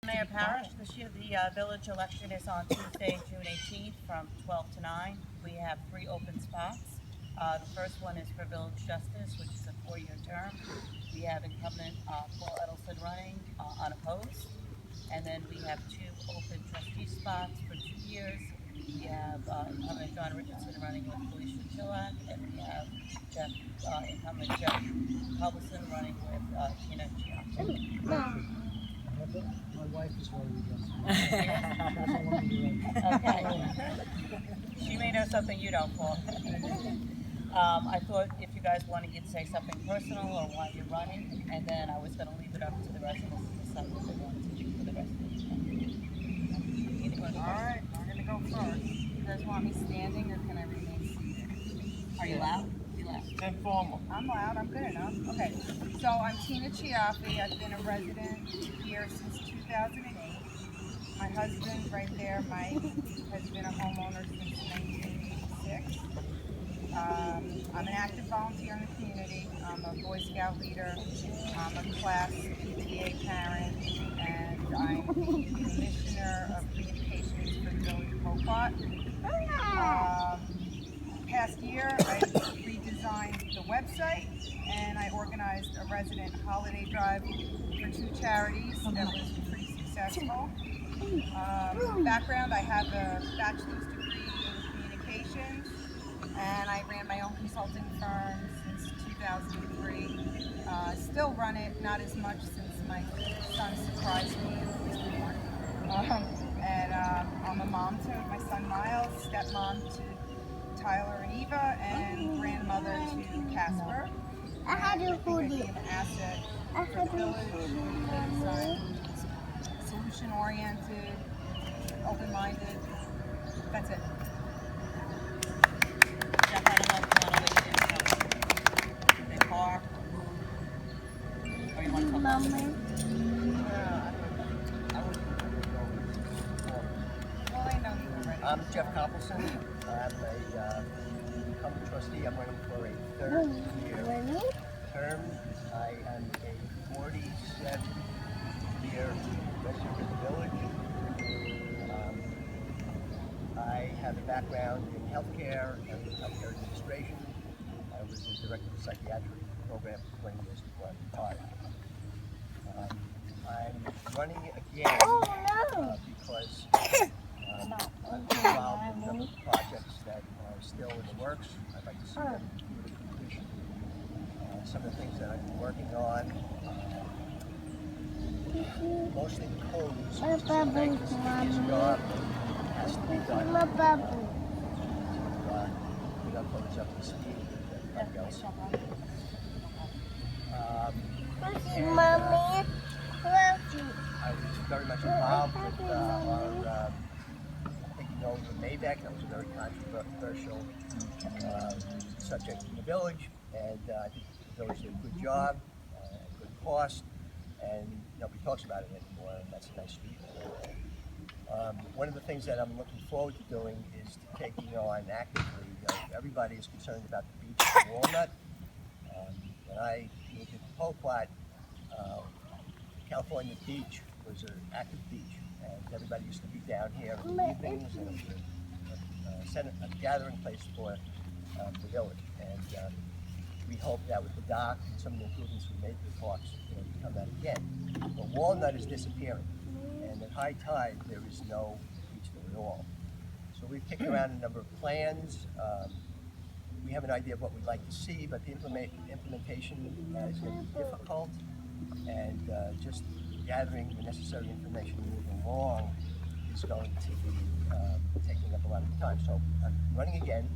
Mayor Parish, this year the village election is on Tuesday, June 18th from 12 to 9. We have 3 open spots. The first one is for Village Justice, which is a 4-year term. We have incumbent Paul Edelson running unopposed. And then we have 2 open trustee spots for 2 years. We have incumbent John Richardson running with Felicia Chilak, and we have incumbent Jeff Publison running with Tina Chiappa. My wife is voting against me. She doesn't want me to run. Okay. She may know something you don't, Paul. I thought if you guys wanted, you'd say something personal or why you're running, and then I was going to leave it up to the residents to decide what they wanted to do for the rest of the evening. All right, I'm going to go first. You guys want me standing or can I remain seated? Are you loud? Be loud. Informal. I'm loud, I'm good enough. Okay, so I'm Tina Chiappa. I've been a resident here since 2008. My husband, right there, Mike, has been a homeowner since 1986. I'm an active volunteer in the community. I'm a Boy Scout leader. I'm a class PTA parent, and I'm the Commissioner of Communications for the Village of Hopewell. Past year, I redesigned the website, and I organized a resident holiday drive for 2 charities that was pretty successful. Background, I have a bachelor's degree in communications, and I ran my own consulting firm since 2003. Still run it, not as much since my son surprised me and was born. I'm a mom to my son Miles, stepmom to Tyler and Eva, and grandmother to Casper. I think I'd be an asset for the village because I'm solution-oriented, open-minded. That's it. Jeff, I don't know if you want to wait in the car, or you want to talk about it? Well, I know you already. I'm Jeff Coppelson. I'm a incumbent trustee. I'm running for a 3rd-year term. I am a 47-year resident of the village. I have a background in healthcare and healthcare administration. I was the director of the psychiatric program for 20 years before I retired. I'm running again because I'm involved in a number of projects that are still in the works. I'd like to see them come to completion. Some of the things that I've been working on, mostly the codes, which is a thankless job that has to be done. We got codes up to speed with everybody else. I was very much involved with our taking over Maybeck. That was a very controversial subject in the village, and I think the village did a good job, good cost, and nobody talks about it anymore, and that's a nice feat. One of the things that I'm looking forward to doing is to taking on actively. Everybody is concerned about the beach in Walnut. When I moved to Poquat, California Beach was an active beach, and everybody used to be down here in the evenings, and it was a gathering place for the village. And we hope that with the dock and some of the improvements we made to the parks, it'll become that again. But Walnut is disappearing, and at high tide there is no beach there at all. So we've kicked around a number of plans. We have an idea of what we'd like to see, but the implementation is going to be difficult, and just gathering the necessary information to move along is going to be taking up a lot of time. So I'm running again.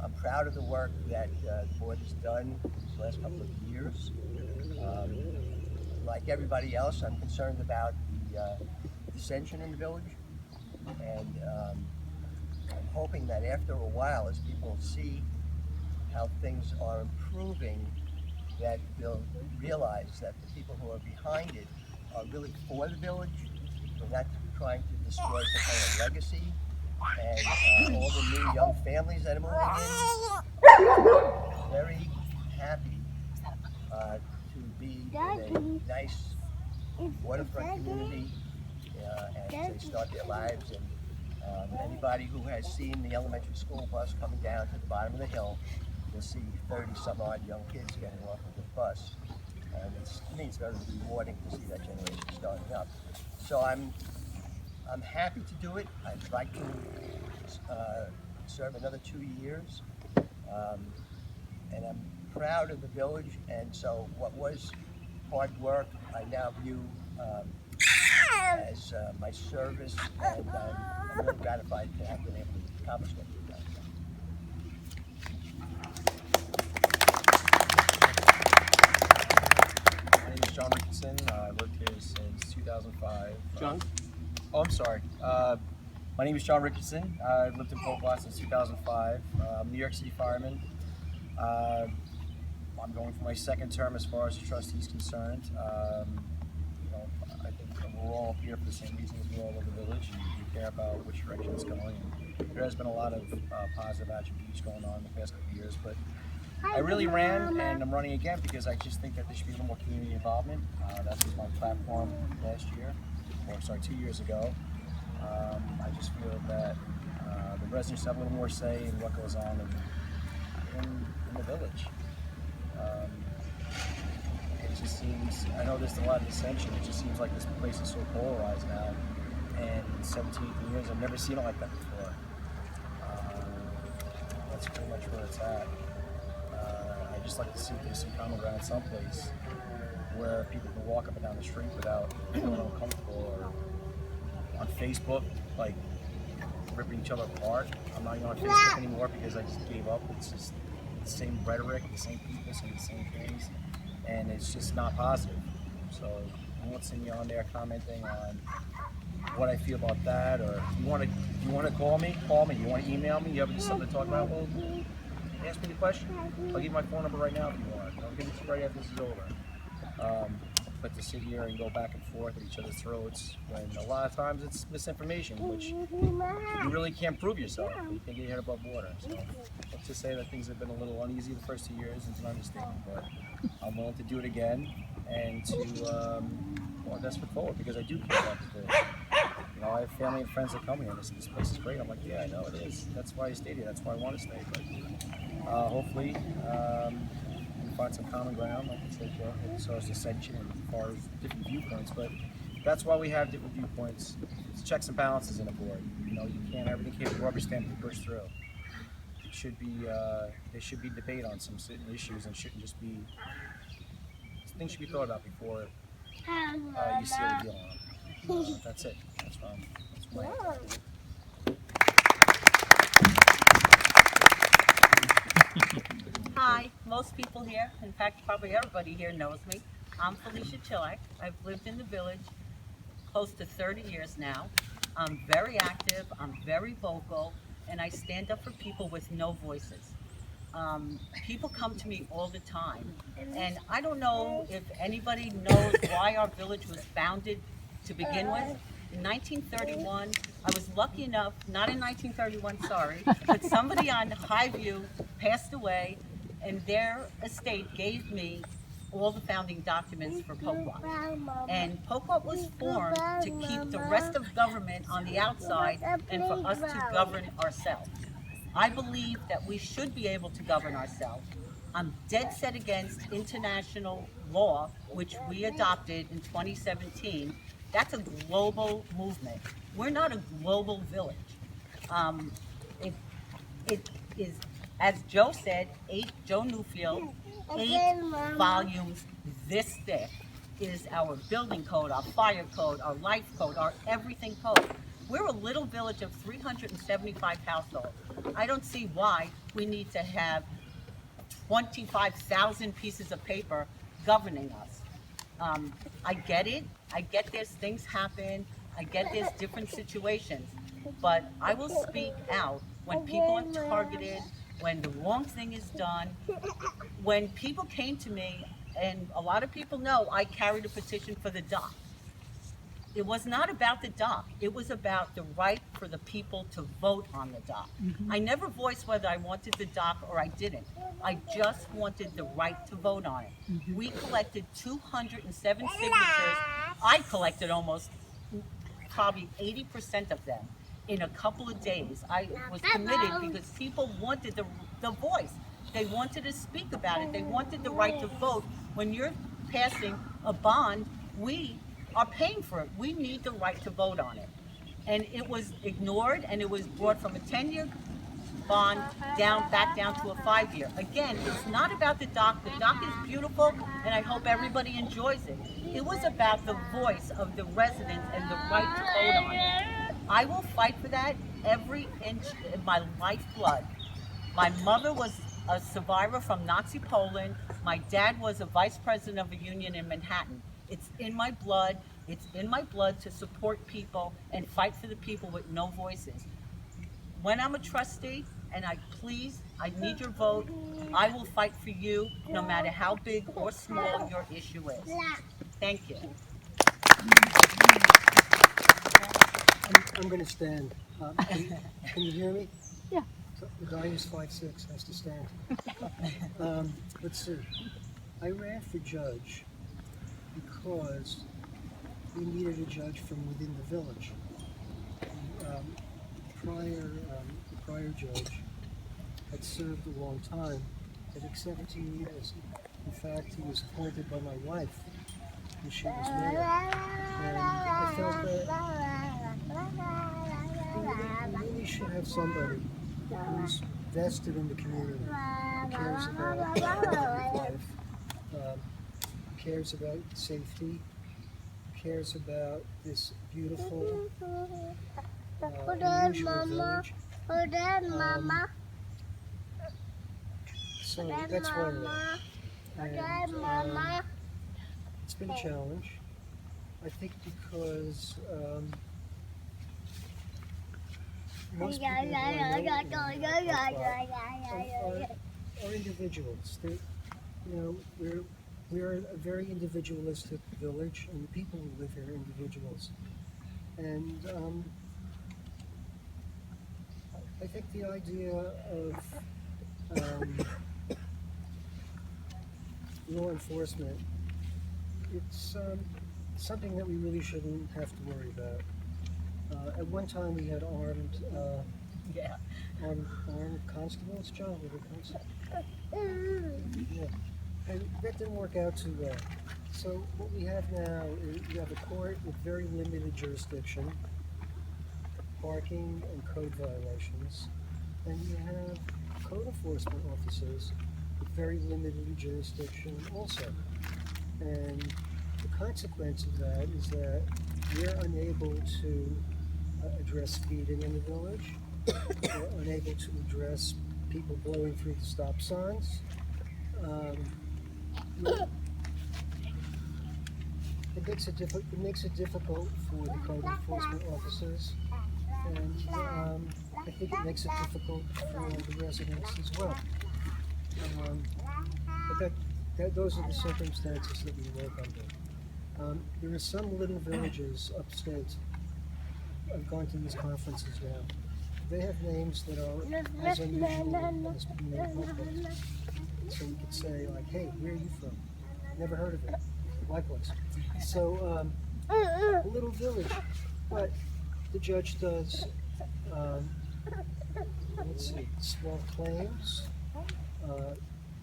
I'm proud of the work that the board has done these last couple of years. Like everybody else, I'm concerned about the dissension in the village, and I'm hoping that after a while, as people see how things are improving, that they'll realize that the people who are behind it are really for the village. They're not trying to destroy some kind of legacy. And all the new young families that are moving in, very happy to be in a nice waterfront community start their lives. And anybody who has seen the elementary school bus coming down to the bottom of the hill, you'll see 30-some-odd young kids getting off of the bus. And to me, it's very rewarding to see that generation starting up. So I'm happy to do it. I'd like to serve another 2 years. And I'm proud of the village. And so what was hard work, I now view as my service, and I'm really gratified to have been able to accomplish what we've done. My name is John Richardson. I've lived here since 2005. John? Oh, I'm sorry. My name is John Richardson. I've lived in Popelock since 2005. I'm a New York City fireman. I'm going for my second term as far as the trustee is concerned. I think we're all here for the same reason as we all love the village, and we care about which direction it's going. And there has been a lot of positive attributes going on in the past couple of years, but I really ran, and I'm running again because I just think that there should be a little more community involvement. That was my platform last year, 2 years ago. I just feel that the residents have a little more say in what goes on in the village. It just seems, I know there's a lot of dissension, it just seems like this place is so polarized now, and in 17 years I've never seen it like that before. That's pretty much where it's at. I just like to see if there's some common ground someplace where people can walk up and down the street without feeling uncomfortable, or on Facebook, like ripping each other apart. I'm not even on Facebook anymore because I just gave up. It's just the same rhetoric, the same people saying the same things, and it's just not positive. So I won't see me on there commenting on what I feel about that, or if you want to call me, call me. You want to email me, you have something to talk about, well, ask me the question. I'll give you my phone number right now if you want. I'll give it to you right after this is over. But to sit here and go back and forth at each other's throats, when a lot of times it's misinformation, which you really can't prove yourself. You can't get your head above water. So let's just say that things have been a little uneasy the first 2 years. It's an understatement, but I'm willing to do it again and to that's foot forward, because I do care about the village. I have family and friends that come here and this place is great. I'm like, yeah, I know it is. That's why I stayed here. That's why I want to stay. But hopefully we can find some common ground, like I said, as far as dissension and as far as different viewpoints. But that's why we have different viewpoints. It's checks and balances in a board. You can't, everything can't be rubber stamped and pushed through. It should be, there should be debate on some certain issues, and shouldn't just be, things should be thought about before you seal the deal on. That's it. That's my Hi, most people here, in fact probably everybody here knows me. I'm Felicia Chilak. I've lived in the village close to 30 years now. I'm very active, I'm very vocal, and I stand up for people with no voices. People come to me all the time, and I don't know if anybody knows why our village was founded to begin with. In 1931, I was lucky enough, not in 1931, sorry, but somebody on Highview passed away, and their estate gave me all the founding documents for Popelock. And Popelock was formed to keep the rest of government on the outside and for us to govern ourselves. I believe that we should be able to govern ourselves. I'm dead set against international law, which we adopted in 2017. That's a global movement. We're not a global village. It is, as Joe said, Joe Newfield, 8 volumes this thick is our building code, our fire code, our life code, our everything code. We're a little village of 375 households. I don't see why we need to have 25,000 pieces of paper governing us. I get it. I get there's things happen. I get there's different situations. But I will speak out when people are targeted, when the wrong thing is done. When people came to me, and a lot of people know I carried a petition for the dock. It was not about the dock. It was about the right for the people to vote on the dock. I never voiced whether I wanted the dock or I didn't. I just wanted the right to vote on it. We collected 207 signatures. I collected almost probably 80% of them in a couple of days. I was committed because people wanted the voice. They wanted to speak about it. They wanted the right to vote. When you're passing a bond, we are paying for it. We need the right to vote on it. And it was ignored, and it was brought from a 10-year bond back down to a 5-year. Again, it's not about the dock. The dock is beautiful, and I hope everybody enjoys it. It was about the voice of the residents and the right to vote on it. I will fight for that every inch of my lifeblood. My mother was a survivor from Nazi Poland. My dad was a vice president of a union in Manhattan. It's in my blood. It's in my blood to support people and fight for the people with no voices. When I'm a trustee, and I need your vote, I will fight for you no matter how big or small your issue is. Thank you. I'm going to stand. Can you hear me? Yeah. So the guy who's 5'6" has to stand. Let's see. I ran for judge because we needed a judge from within the village. The prior judge had served a long time, I think 17 years. In fact, he was appointed by my wife when she was mayor. And I felt that we really should have somebody who's vested in the community, who cares about life, who cares about safety, who cares about this beautiful, unusual village. So that's why I ran. And it's been a challenge. I think because most people who I know are individuals. We're a very individualistic village, and the people who live here are individuals. And I think the idea of law enforcement, it's something that we really shouldn't have to worry about. At one time we had armed constables, John, were they constables? Yeah. And that didn't work out too well. So what we have now is we have a court with very limited jurisdiction, parking and code violations, and we have code enforcement officers with very limited jurisdiction also. And the consequence of that is that we're unable to address speeding in the village, we're unable to address people blowing through the stop signs. It makes it difficult for the code enforcement officers, and I think it makes it difficult for the residents as well. But those are the circumstances that we work under. There are some little villages upstate. I've gone to these conferences now. They have names that are as unusual as being. So you could say, like, hey, where are you from? Never heard of it. Likewise. So, a little village. But the judge does, let's see, small claims,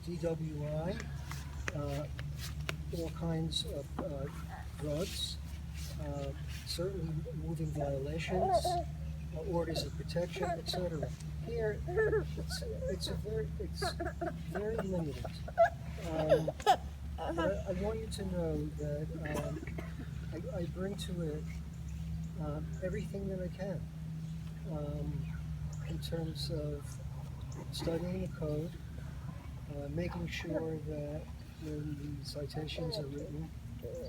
DWI, all kinds of drugs, certainly moving violations, orders of protection, etc. Here, it's very limited. But I want you to know that I bring to it everything that I can in terms of studying the code, making sure that when the citations are written,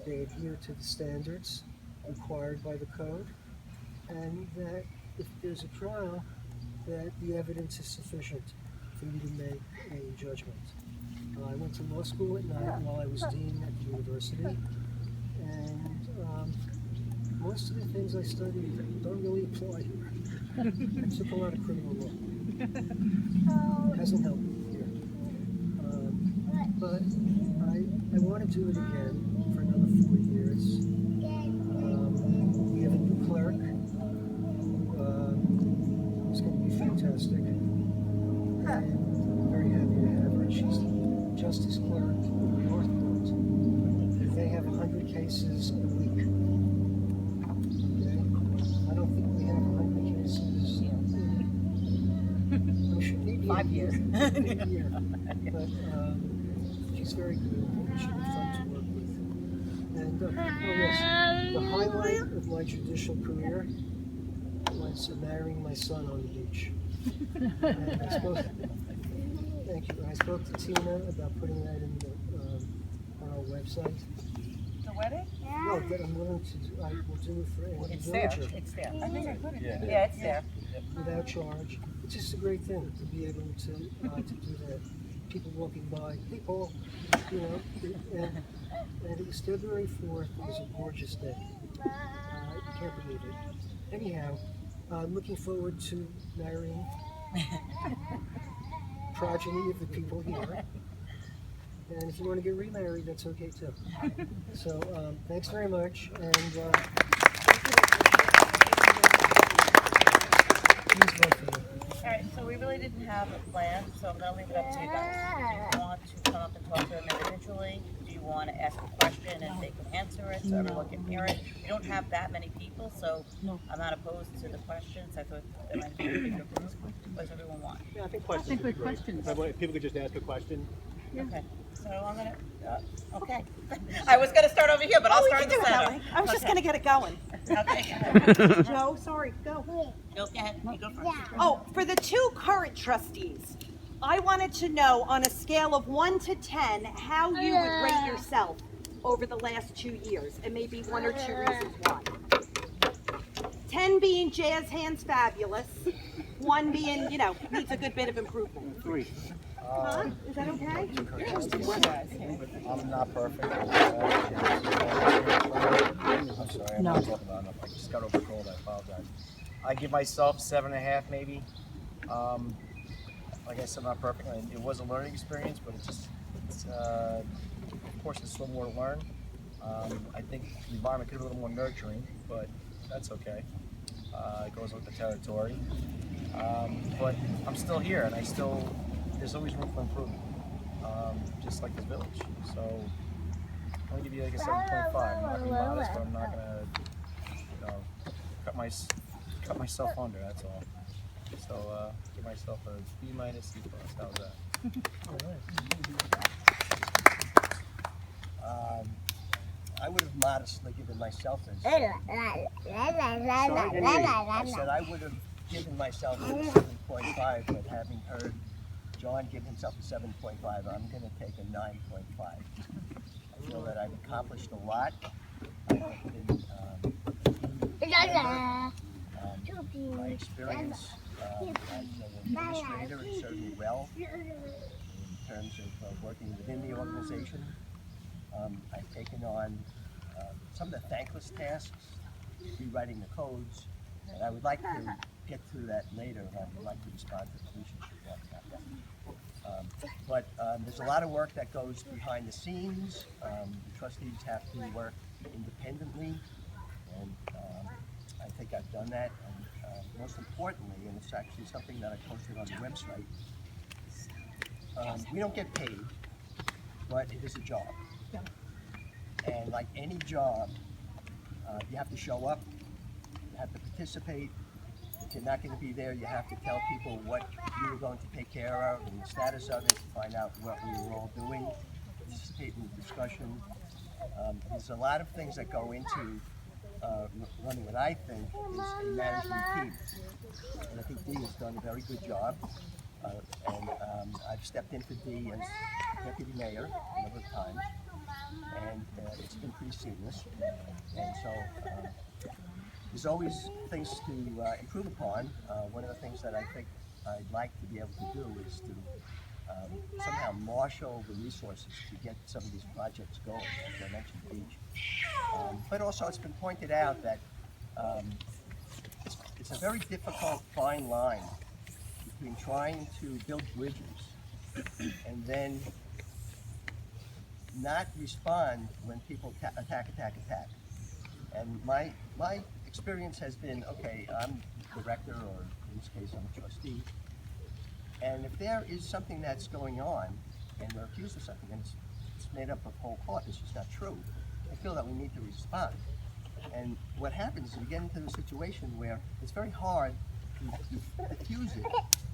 they adhere to the standards required by the code, and that if there's a trial, that the evidence is sufficient for you to make a judgment. I went to law school at night while I was dean at the university, and most of the things I studied don't really apply here. I took a lot of criminal law. It hasn't helped me here. But I want to do it again for another 4 years. We have a new clerk. cases a week. Okay? I don't think we have 100 cases in, I'm sure maybe 5 years. maybe a year. But she's very good. She'll be fun to work with. And oh yes, the highlight of my judicial career was marrying my son on the beach. And thank you. I spoke to Tina about putting that in the, on our website. The wedding? No, that I'm willing to do. I will do it for any It's there, villager it's there. I think I put it. Yeah. Yeah, it's there. without charge. It's just a great thing to be able to do that. People walking by, people, you know, and it was February 4th. It was a gorgeous day. I can't believe it. Anyhow, I'm looking forward to marrying progeny of the people here. And if you want to get remarried, that's okay too. So thanks very much. And please vote for me. All right, so we really didn't have a plan, so I'm gonna leave it up to you guys. Do you want to come up and talk to them individually? Do you want to ask a question and they can answer it so everyone can hear it? We don't have that many people, so I'm not opposed to the questions. I thought there might be a bigger group. What does everyone want? Yeah, I think questions would be great. If people could just ask a question. Okay, so I'm gonna, okay. I was gonna start over here, but I'll start in the center. I was just gonna get it going. Okay. Joe, sorry, go. Go ahead, you go first. Oh, for the two current trustees, I wanted to know on a scale of 1 to 10, how you would rate yourself over the last 2 years, and maybe 1 or 2 reasons why. 10 being jazz hands fabulous, 1 being, you know, needs a good bit of improvement. 3. Huh? Is that okay? I'm not perfect. I'm sorry, I'm not talking about enough. I just got over a cold. I apologize. I give myself 7.5 maybe. Like I said, I'm not perfect. It was a learning experience, but it's of course, there's still more to learn. I think the environment could be a little more nurturing, but that's okay. It goes with the territory. But I'm still here, and there's always room for improvement, just like this village. So I'm gonna give you like a 7.5. I'm not gonna be modest, but I'm not gonna, you know, cut myself under. That's all. So give myself a B minus, C plus. How's that? I would have modestly given myself a I said I would have given myself a 7.5, but having heard John give himself a 7.5, I'm going to take a 9.5. I feel that I've accomplished a lot. I've been, my experience as an administrator has served me well in terms of working within the organization. I've taken on some of the thankless tasks, rewriting the codes, and I would like to get to that later. I would like to respond to the police issue about that. But there's a lot of work that goes behind the scenes. The trustees have to work independently, and I think I've done that. And most importantly, and it's actually something that I posted on the website, we don't get paid, but it is a job. And like any job, you have to show up, you have to participate. If you're not going to be there, you have to tell people what you were going to take care of and the status of it, find out what we were all doing, participate in the discussion. There's a lot of things that go into running what I think is a management team. And I think Dee has done a very good job. And I've stepped in for Dee as deputy mayor a number of times. And it's been pretty seamless. And so there's always things to improve upon. One of the things that I think I'd like to be able to do is to somehow marshal the resources to get some of these projects going, as I mentioned, Beach. But also it's been pointed out that it's a very difficult fine line between trying to build bridges and then not respond when people attack. And my experience has been, okay, I'm director, or in this case I'm a trustee, and if there is something that's going on and we're accused of something and it's made up of whole cloth, it's just not true, I feel that we need to respond. And what happens is we get into a situation where it's very hard to diffuse it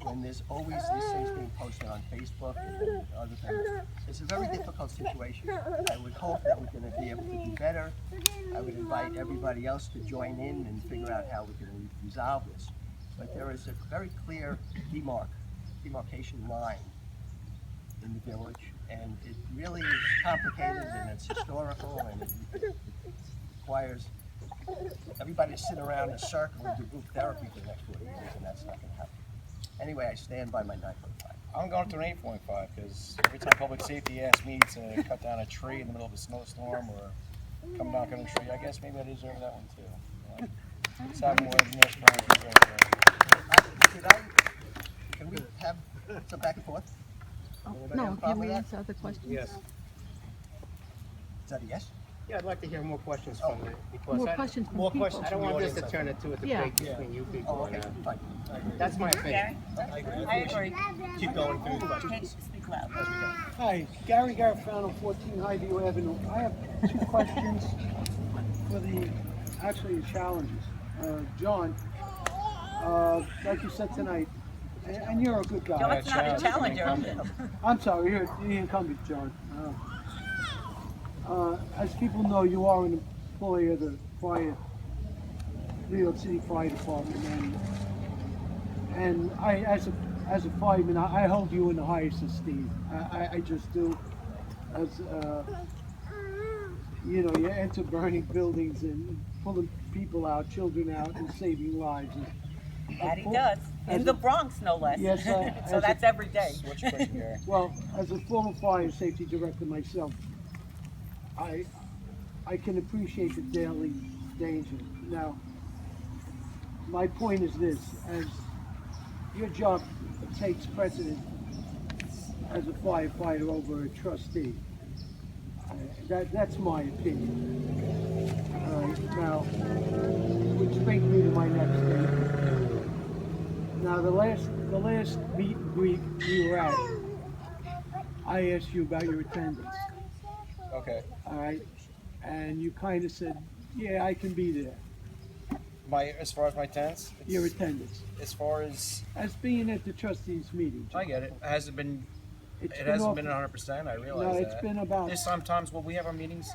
when there's always these things being posted on Facebook and other things. It's a very difficult situation. I would hope that we're going to be able to do better. I would invite everybody else to join in and figure out how we can resolve this. But there is a very clear demarcation line in the village, and it really is complicated, and it's historical, and it requires everybody to sit around in a circle and do group therapy for the next 40 years, and that's not going to happen. Anyway, I stand by my 9.5. I'm going to an 8.5 because every time public safety asks me to cut down a tree in the middle of a snowstorm or come knock on a tree, I guess maybe I deserve that one too. Let's have more than this. Can we have some back and forth? Anybody have a No, can problem we with that? answer other questions? Yes. Is that a yes? Yeah, I'd like to hear more questions from the, because More I- questions from more people. questions. I don't want this to turn into a Yeah. debate between you people. Oh, okay, fine. That's my opinion. I agree. Keep going through the questions. Kate, speak loud. Hi, Gary Garofano, 14 Highview Avenue. I have two questions for the challenges. John, like you said tonight, and you're a good guy. John's not a challenger. I'm sorry, you're the incumbent, John. As people know, you are an employee of the New York City Fire Department, and I, as a fireman, I hold you in the highest esteem. I just do. As you know, you enter burning buildings and pulling people out, children out, and saving lives. That he does. In the Bronx, no less. Yes, So that's every day. What's your question, Gary? Well, as a former fire safety director myself, I can appreciate the daily danger. Now, my point is this: as your job takes precedent as a firefighter over a trustee. That's my opinion. Now, which brings me to my next statement. Now, the last meet and greet we were at, I asked you about your attendance. Okay. All right, and you kind of said, "Yeah, I can be there." As far as my attendance, Your attendance, as far as as being at the trustees' meeting. I get it, it hasn't been It's It hasn't off- been 100%. I realize No, that. it's been about. There's sometimes when we have our meetings,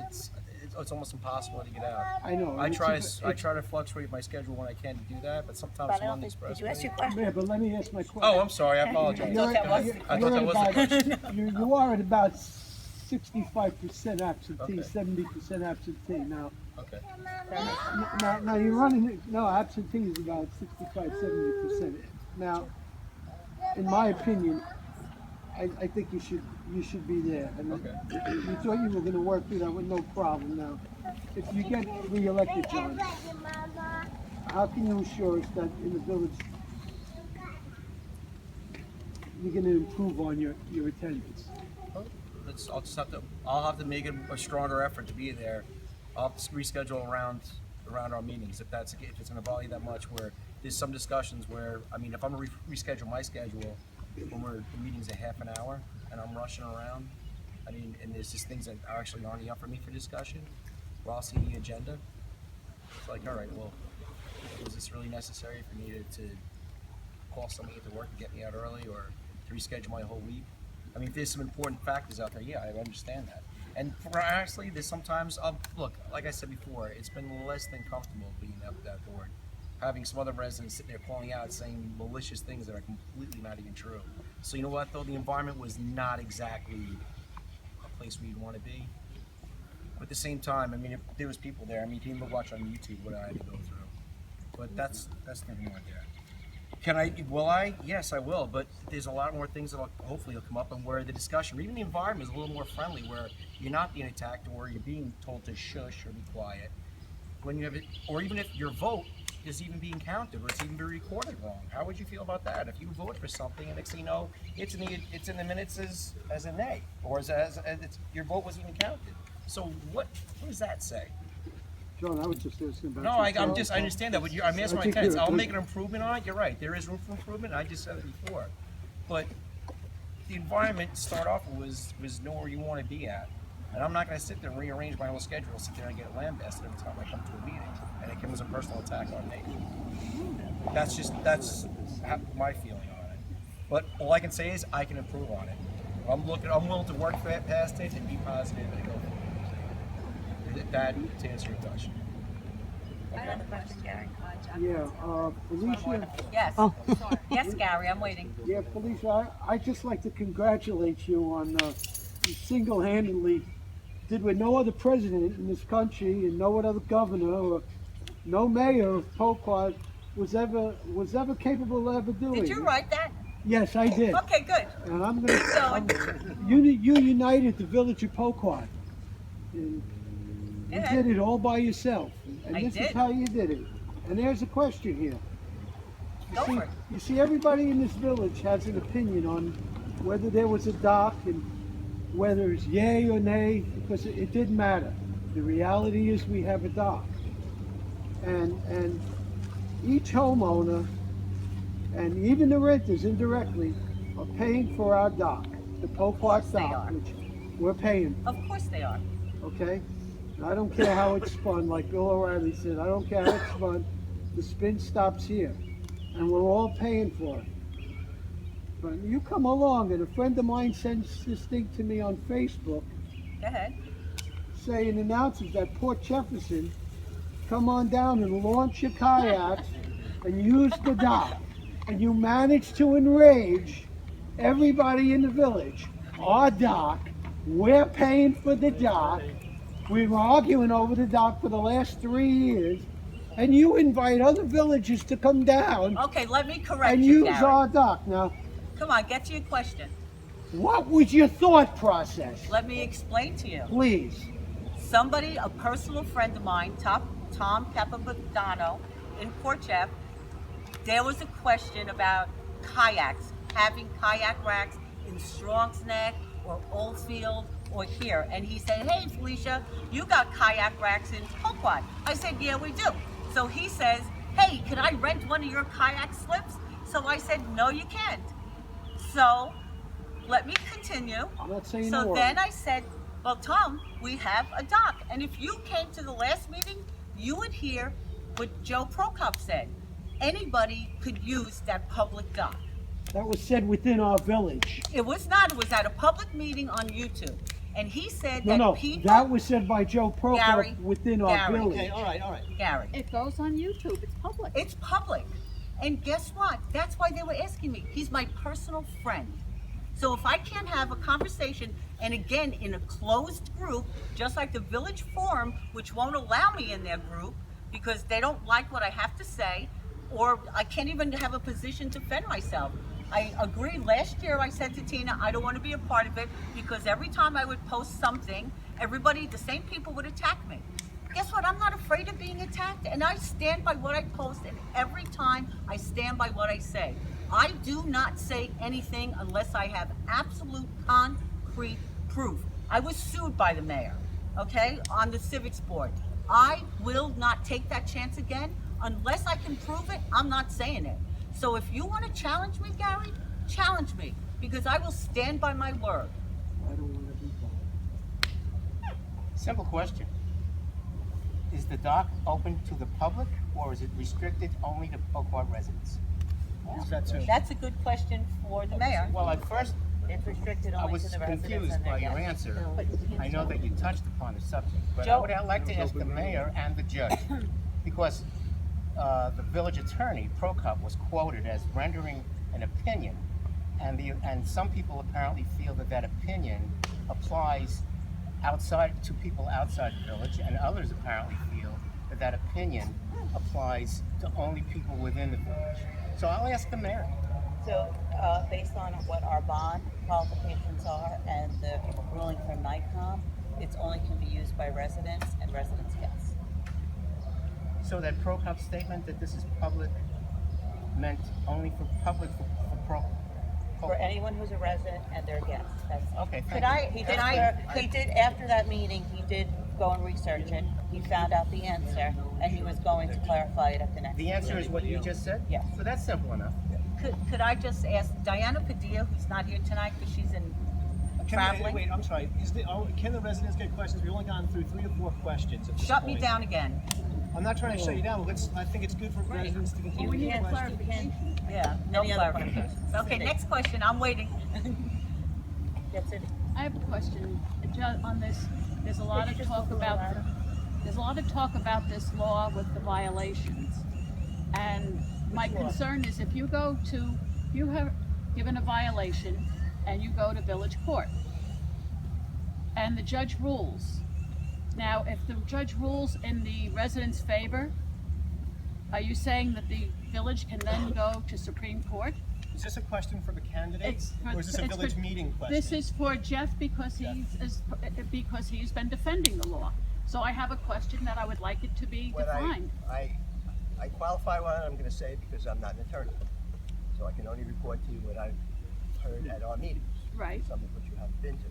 it's almost impossible to get out. I know. I it's try a- I try to fluctuate my schedule when I can to do that, but sometimes But I I'm on don't the think, express. did you ask your question? Yeah, but let me ask my question. Oh, I'm sorry. I apologize. thought that was- I thought that was the question. You are at about 65% absentee, Okay. 70% absentee. Now, Okay. now you're running. No, absentee is about 65, 70%. Now, in my opinion, I think you should be there. And Okay. you thought you were going to work through that with no problem. Now, if you get re-elected, John, how can you assure us that in the village you're going to improve on your attendance? I'll have to make a stronger effort to be there. I'll have to reschedule around our meetings if it's going to bother you that much. Where there's some discussions where if I'm going to reschedule my schedule when the meeting's a half an hour and I'm rushing around, and there's just things that are actually aren't up for me for discussion. Well, I'll see the agenda. It's like, all right, well, was this really necessary for me to call somebody to work to get me out early or to reschedule my whole week? If there's some important factors out there, yeah, I understand that. And honestly, there's sometimes, look, like I said before, it's been less than comfortable being up at that board. Having some other residents sitting there calling out, saying malicious things that are completely not even true. So you know what, though? The environment was not exactly a place where you'd want to be. But at the same time, if there was people there, people watch on YouTube what I had to go through. But that's nothing like that. Will I? Yes, I will. But there's a lot more things that hopefully will come up, and where the discussion, or even the environment, is a little more friendly, where you're not being attacked or you're being told to shush or be quiet. When you have it, or even if your vote is even being counted or it's even being recorded wrong, how would you feel about that? If you vote for something and next thing you know, it's in the minutes as a nay, or as your vote wasn't even counted. So what does that say? John, I was just asking about. No, I understand that, but I'm asking my think tenants. you're- I'll make an improvement on it. You're right. There is room for improvement. I just said it before. But the environment to start off with was nowhere you want to be at. And I'm not going to sit there and rearrange my whole schedule, sit there and get lambasted every time I come to a meeting, and it becomes a personal attack on me. That's my feeling on it. But all I can say is I can improve on it. I'm willing to work past it and be positive and go forward. That to answer your question. Another question, Gary? Yeah, Felicia. Yes. Yes, Gary, I'm waiting. Yeah, Felicia, I'd just like to congratulate you on you single-handedly did what no other president in this country and no other governor or no mayor of Poquod was ever capable of ever doing. Did you write that? Yes, I did. Okay, good. And I'm gonna. So, You united the village of Poquod. And you Yeah. did it all by yourself. And I this did. is how you did it. And there's a question here. Go for it. You see, everybody in this village has an opinion on whether there was a dock and whether it's yay or nay, because it didn't matter. The reality is we have a dock. And each homeowner, and even the renters indirectly, are paying for our dock, the Poquod they dock, are. which we're paying, Of course they are. okay? And I don't care how it's spun, like Bill O'Reilly said, I don't care how it's spun, the spin stops here. And we're all paying for it. But you come along, and a friend of mine sends this thing to me on Facebook, Go ahead. saying, announces that Port Jefferson, come on down and launch your kayaks and use the dock. And you manage to enrage everybody in the village. Our dock, we're paying for the dock. We were arguing over the dock for the last 3 years. And you invite other villages to come down Okay, let me correct and you, use Gary. our dock. Now, Come on, get to your question. what was your thought process? Let me explain to you. Please. Somebody, a personal friend of mine, Tom Capobiano in Port Jeff, there was a question about kayaks, having kayak racks in Strong's Neck or Oldfield or here. And he said, hey, Felicia, you got kayak racks in Poquod. I said, yeah, we do. So he says, hey, can I rent one of your kayak slips? So I said, no, you can't. So let me continue. I'm not saying a So word. then I said, well, Tom, we have a dock. And if you came to the last meeting, you would hear what Joe Prokop said. Anybody could use that public dock. That was said within our village. It was not, it was at a public meeting on YouTube. And he said that No, people, that was said by Joe Prokop Gary, within our Gary. village. Okay, all right. Gary, It goes on YouTube, it's public. it's public. And guess what? That's why they were asking me. He's my personal friend. So if I can't have a conversation, and again, in a closed group, just like the village forum, which won't allow me in their group because they don't like what I have to say, or I can't even have a position to defend myself. I agree. Last year I said to Tina, I don't want to be a part of it because every time I would post something, everybody, the same people would attack me. Guess what? I'm not afraid of being attacked, and I stand by what I post, and every time I stand by what I say. I do not say anything unless I have absolute concrete proof. I was sued by the mayor, okay, on the civics board. I will not take that chance again. Unless I can prove it, I'm not saying it. So if you want to challenge me, Gary, challenge me, because I will stand by my word. I don't want to be bothered. Simple question. Is the dock open to the public or is it restricted only to Poquod residents? That too. That's a good question for the mayor. Well, at first, It's restricted I only was to the residents confused and their by your guests. answer. I know that you touched upon the subject, but I Joe? would like to ask the mayor and the judge, because the village attorney, Prokop, was quoted as rendering an opinion, and some people apparently feel that that opinion applies to people outside the village, and others apparently feel that that opinion applies to only people within the village. So I'll ask the mayor. So, based on what our bond qualifications are and the ruling from NICOM, it's only can be used by residents and residents' guests. So that Prokop statement that this is public meant only for public For anyone who's a resident and their guests, that's. Okay, Could thank you. He did, after that meeting, he did go and research it, he found out the answer, and he was going to clarify it at the next. The answer is what you just said? Yes. So that's simple enough. Could I just ask Diana Padilla, who's not here tonight because she's in traveling. Wait, I'm sorry. Can the residents get questions? We've only gone through 3 or 4 questions at this Shut me point. down again. I'm not trying to shut you down. But I think it's good for residents to continue We to need get a questions. clarification. Yeah, no Any other clarification. Okay, next question, I'm waiting. That's it. I have a question on this. There's a lot of talk about this law with the violations. And my concern is if you have given a violation and you go to village court and the judge rules. Now, if the judge rules in the resident's favor, are you saying that the village can then go to Supreme Court? Is this a question for the candidate, or is this a it's village for- meeting question? This is for Jeff because he's been defending the law. So I have a question that I would like it to be What defined. I qualify what I'm going to say because I'm not an attorney. So I can only report to you what I've heard at our meetings. Right. Some of which you haven't been to.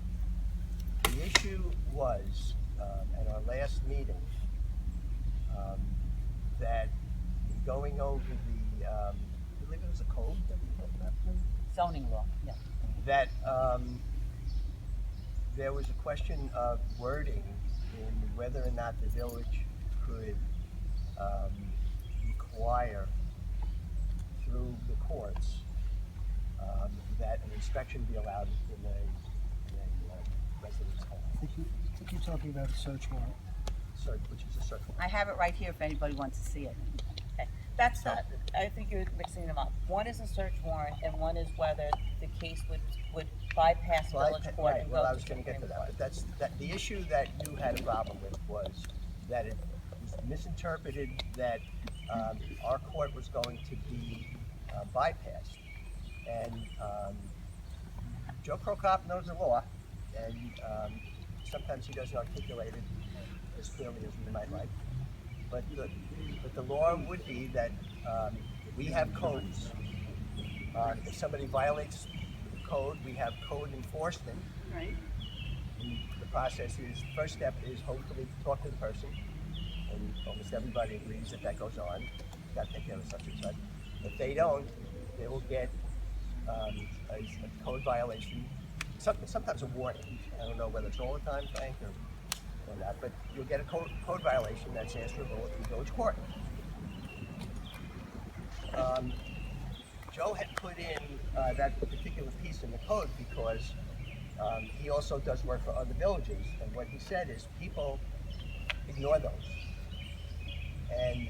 The issue was, at our last meeting, that going over the, I believe it was a code that we talked about, Zoning law, yeah. that there was a question of wording in whether or not the village could require through the courts that an inspection be allowed in a residence home, I think you're talking about a search warrant. which is a search warrant. I have it right here if anybody wants to see it. Okay. That's not, I think you're mixing them up. One is a search warrant and one is whether the case would bypass village court Right, and well, go I to was gonna Supreme get to that, Court. but the issue that you had a problem with was that it was misinterpreted that our court was going to be bypassed. And Joe Prokop knows the law, and sometimes he doesn't articulate it as clearly as we might like. But the law would be that we have codes. If somebody violates the code, we have code enforcement. Right. And the process is, first step is hopefully to talk to the person, and almost everybody agrees that that goes on. You gotta take care of such and such. If they don't, they will get a code violation, sometimes a warning. I don't know whether it's all the time, Frank, or not, but you'll get a code violation that's answerable in village court. Joe had put in that particular piece in the code because he also does work for other villages, and what he said is people ignore those. And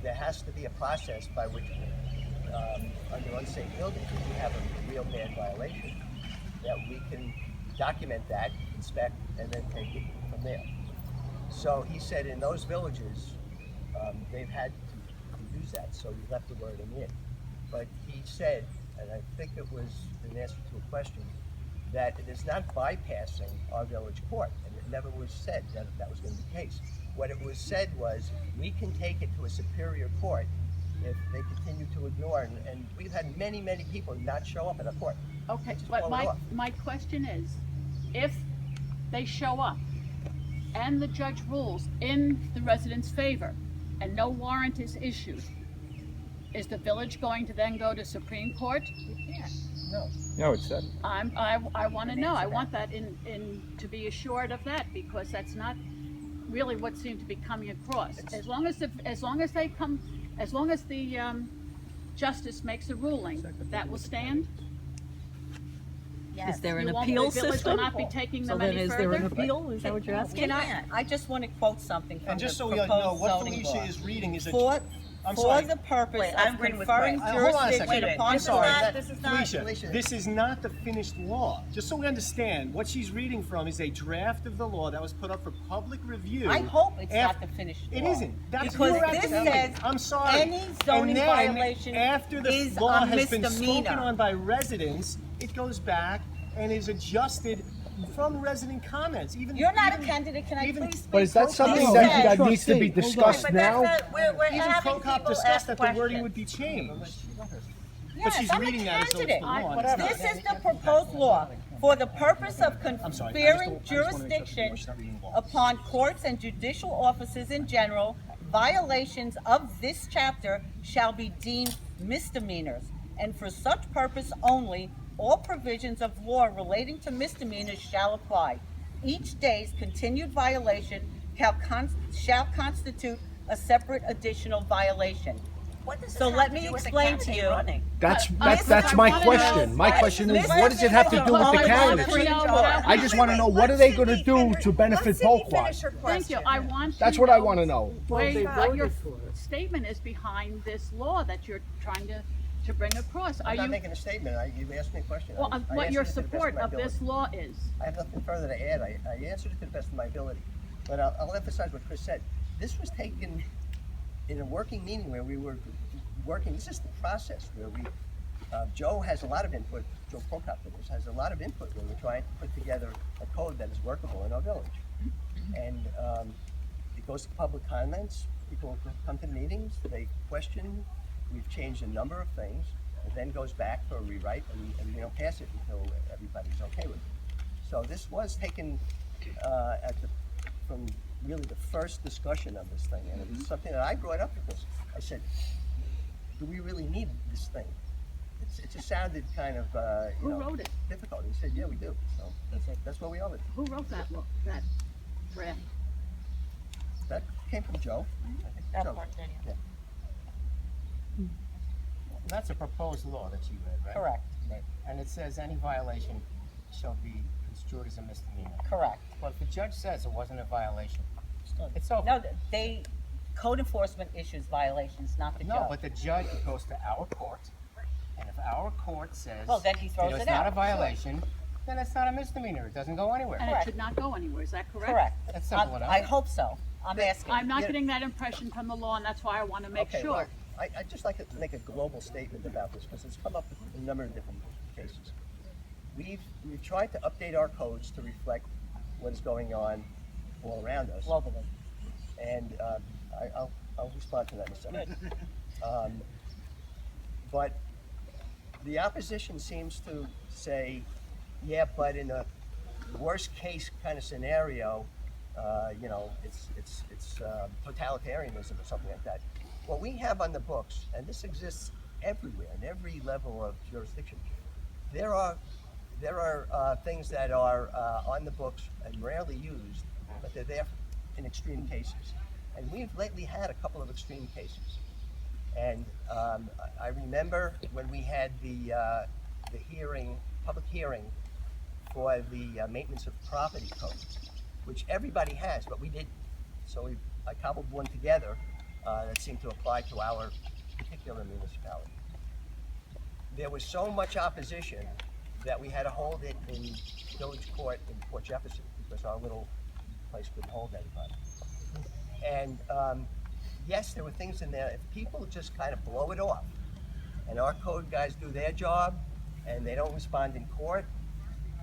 there has to be a process by which, under unsafe buildings, if we have a real bad violation, that we can document that, inspect, and then take it from there. So he said in those villages, they've had to use that, so we left the wording in. But he said, and I think it was an answer to a question, that it is not bypassing our village court, and it never was said that that was going to be the case. What it was said was, we can take it to a superior court if they continue to ignore, and we've had many, many people not show up at a court. Okay, Just but blow it off. my question is, if they show up and the judge rules in the resident's favor and no warrant is issued, is the village going to then go to Supreme Court? No, it's that. I want to know. I want that to be assured of that, because that's not really what seemed to be coming across. As long as the justice makes a ruling, that will stand. Yes. Is there an You won't- appeal the village system? will not be taking So them then any is there an further? appeal? Is that what you're asking? Can I just want to quote something from And the just so we proposed know, what zoning Felicia law. is reading is a. For I'm for sorry. the purpose Wait, I'm of agreeing with conferring Frank. Hold on a jurisdiction second. upon This is not, this is not. Felicia, this is not the finished law. Just so we understand, what she's reading from is a draft of the law that was put up for public review. I hope it's not after- the finished It law. isn't. That's Because your this academic. says I'm sorry. any zoning And then, violation after the is law a has been misdemeanor. spoken on by residents, it goes back and is adjusted from resident comments. Even You're not a even- candidate, can I even- please speak? But is that This something says- that needs to be Trustee, hold on. discussed But now? that's not, we're Even having Prokop people discussed ask that the wording questions. would be changed. But Yes, she's I'm a reading that as though it's the candidate. law. and it's not. This is the proposed law for the purpose of I'm sorry. conferring I just wanna make sure jurisdiction she's not reading the law. upon courts and judicial offices in general. Violations of this chapter shall be deemed misdemeanors, and for such purpose only, all provisions of law relating to misdemeanors shall apply. Each day's continued violation shall constitute a separate additional violation. What does this So have let to me do with the explain to candidate you. running? That's I my wanna question. know- My question is, what does it have to do with the candidates? I just want to know, what are they going to do to benefit Polkwood? Thank you. I want to That's what I want to know. Wait, they what your voted for it. statement is behind this law that you're trying to bring across. Are I'm not you, making a statement. You asked me a question. well, I what answered your it to the best support my of this ability. law is? I have nothing further to add. I answered it to the best of my ability. But I'll emphasize what Chris said. This was taken in a working meeting where we were working. This is the process where Joe has a lot of input. Joe Prokop has a lot of input when we're trying to put together a code that is workable in our village. And it goes to public comments. People come to meetings. They question. We've changed a number of things. It then goes back for a rewrite, and we don't pass it until everybody's okay with it. So this was taken from really the first discussion of this thing, and it was something that I brought up because I said, do we really need this thing? It just sounded kind of Who wrote it? difficult. He said, yeah, we do. So that's where we are with it. Who wrote that law, that draft? That came from Joe. I think That Joe. part, Daniel. Yeah. That's a proposed law that you read, right? Correct, Right. And it says any violation shall be construed as a misdemeanor. correct. Well, if the judge says it wasn't a violation, it's over. No, code enforcement issues violations, not the No, judge. but the judge goes to our court, and if our court says Well, then he throws it's it not out. a violation, then it's not a misdemeanor. It doesn't go anywhere. And it Correct. should not go anywhere, is that correct? Correct. That's simple enough. I hope so. I'm asking. I'm not Yeah. getting that impression from the law, and that's why I want to make Okay, sure. well, I'd just like to make a global statement about this because it's come up in a number of different cases. We've tried to update our codes to reflect what is going on all around us. Globally. And I'll respond to that in a second. But the opposition seems to say, yeah, but in a worst case kind of scenario, it's totalitarianism or something like that. What we have on the books, and this exists everywhere in every level of jurisdiction, there are things that are on the books and rarely used, but they're there in extreme cases. And we've lately had a couple of extreme cases. And I remember when we had the public hearing for the maintenance of property code, which everybody has, but we didn't. So I cobbled one together that seemed to apply to our particular municipality. There was so much opposition that we had to hold it in village court in Port Jefferson because our little place couldn't hold anybody. And yes, there were things in there. If people just kind of blow it off, and our code guys do their job, and they don't respond in court,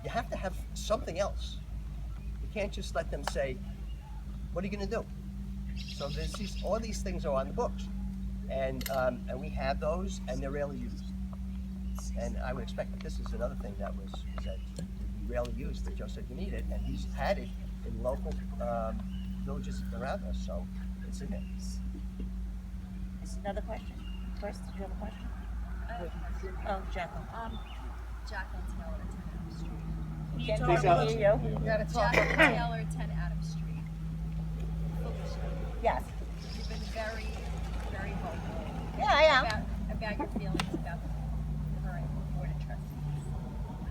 you have to have something else. You can't just let them say, "What are you going to do?" So all these things are on the books, and we have those, and they're rarely used. And I would expect that this is another thing that would be rarely used. That Joe said you need it, and he's had it in local villages around us, so it's in there. Is another question? Chris, did you have a question? Oh, Jacqueline. Jacqueline Taylor, 10 Adams Street. Can you Can't talk hardly about- hear you. You gotta talk. Jacqueline Taylor, 10 Adams Street. Yes. You've been very, very vocal Yeah, I am. about your feelings about the current board of trustees.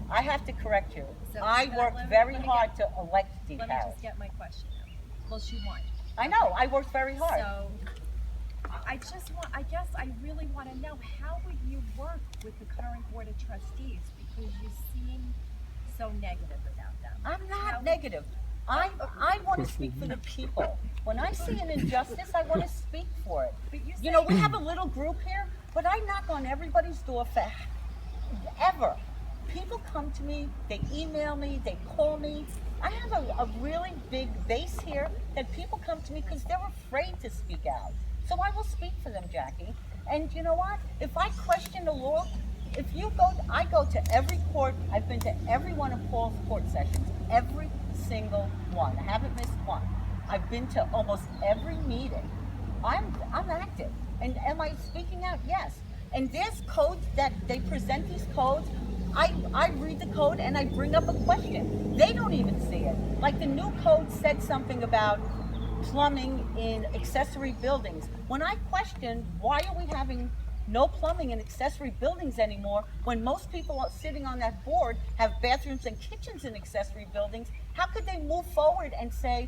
I have to correct you. So, I let worked me- very let me hard get- to elect Dee Let me Harris. just get my question out. Well, she won. I know, I worked very hard. So, I guess I really want to know, how would you work with the current board of trustees? Because you seem so negative about them. I'm How- not negative. I want to speak for the people. When I see an injustice, I want to speak for it. But you You know, say- we have a little group here, but I knock on everybody's door ever. People come to me, they email me, they call me. I have a really big base here that people come to me because they're afraid to speak out. So I will speak for them, Jackie. And you know what? If I question the law, I go to every court. I've been to every one of Paul's court sessions, every single one. I haven't missed one. I've been to almost every meeting. I'm active. And am I speaking out? Yes. And there's codes that they present these codes. I read the code and I bring up a question. They don't even see it. Like the new code said something about plumbing in accessory buildings. When I questioned why are we having no plumbing in accessory buildings anymore when most people are sitting on that board have bathrooms and kitchens in accessory buildings, how could they move forward and say,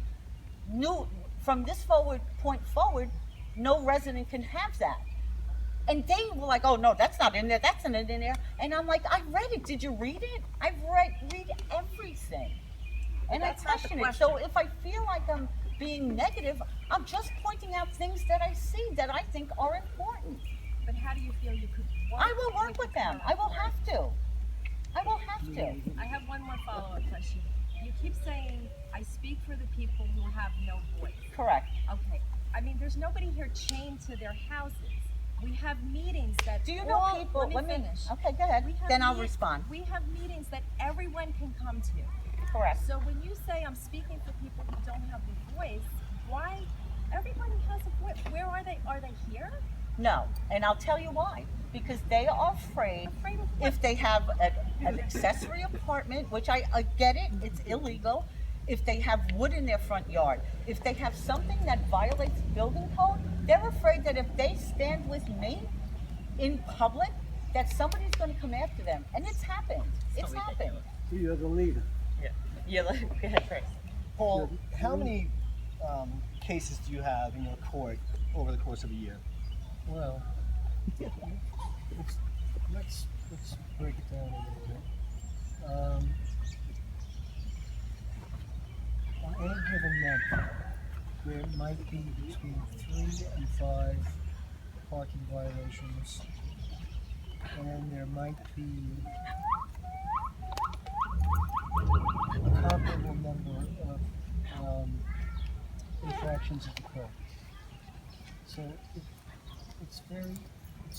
from this point forward, no resident can have that? And they were like, oh no, that's not in there, that's not in there. And I'm like, I read it, did you read it? I've read everything. And I question it. So if I feel like I'm being negative, I'm just pointing out things that I see that I think are important. But how do you feel you could work? I will work with them. I will have to. I will have to. I have one more follow-up question. You keep saying, I speak for the people who have no voice. Correct. Okay. I mean, there's nobody here chained to their houses. We have meetings that Do you know people? Let me finish. Okay, go ahead. Then I'll respond. We have meetings that everyone can come to. Correct. So when you say I'm speaking for people who don't have a voice, why? Everybody has a voice. Where are they? Are they here? No, and I'll tell you why. Because they are afraid Afraid of what? if they have an accessory apartment, which I get it, it's illegal. If they have wood in their front yard, if they have something that violates building code, they're afraid that if they stand with me in public, that somebody's going to come after them. And it's happened. It's happened. You're the leader. Yeah, go ahead, Chris. Paul, how many cases do you have in your court over the course of a year? Well, let's break it down a little bit. On any given month, there might be between 3 and 5 parking violations, and there might be a comparable number of infractions of the code. So it's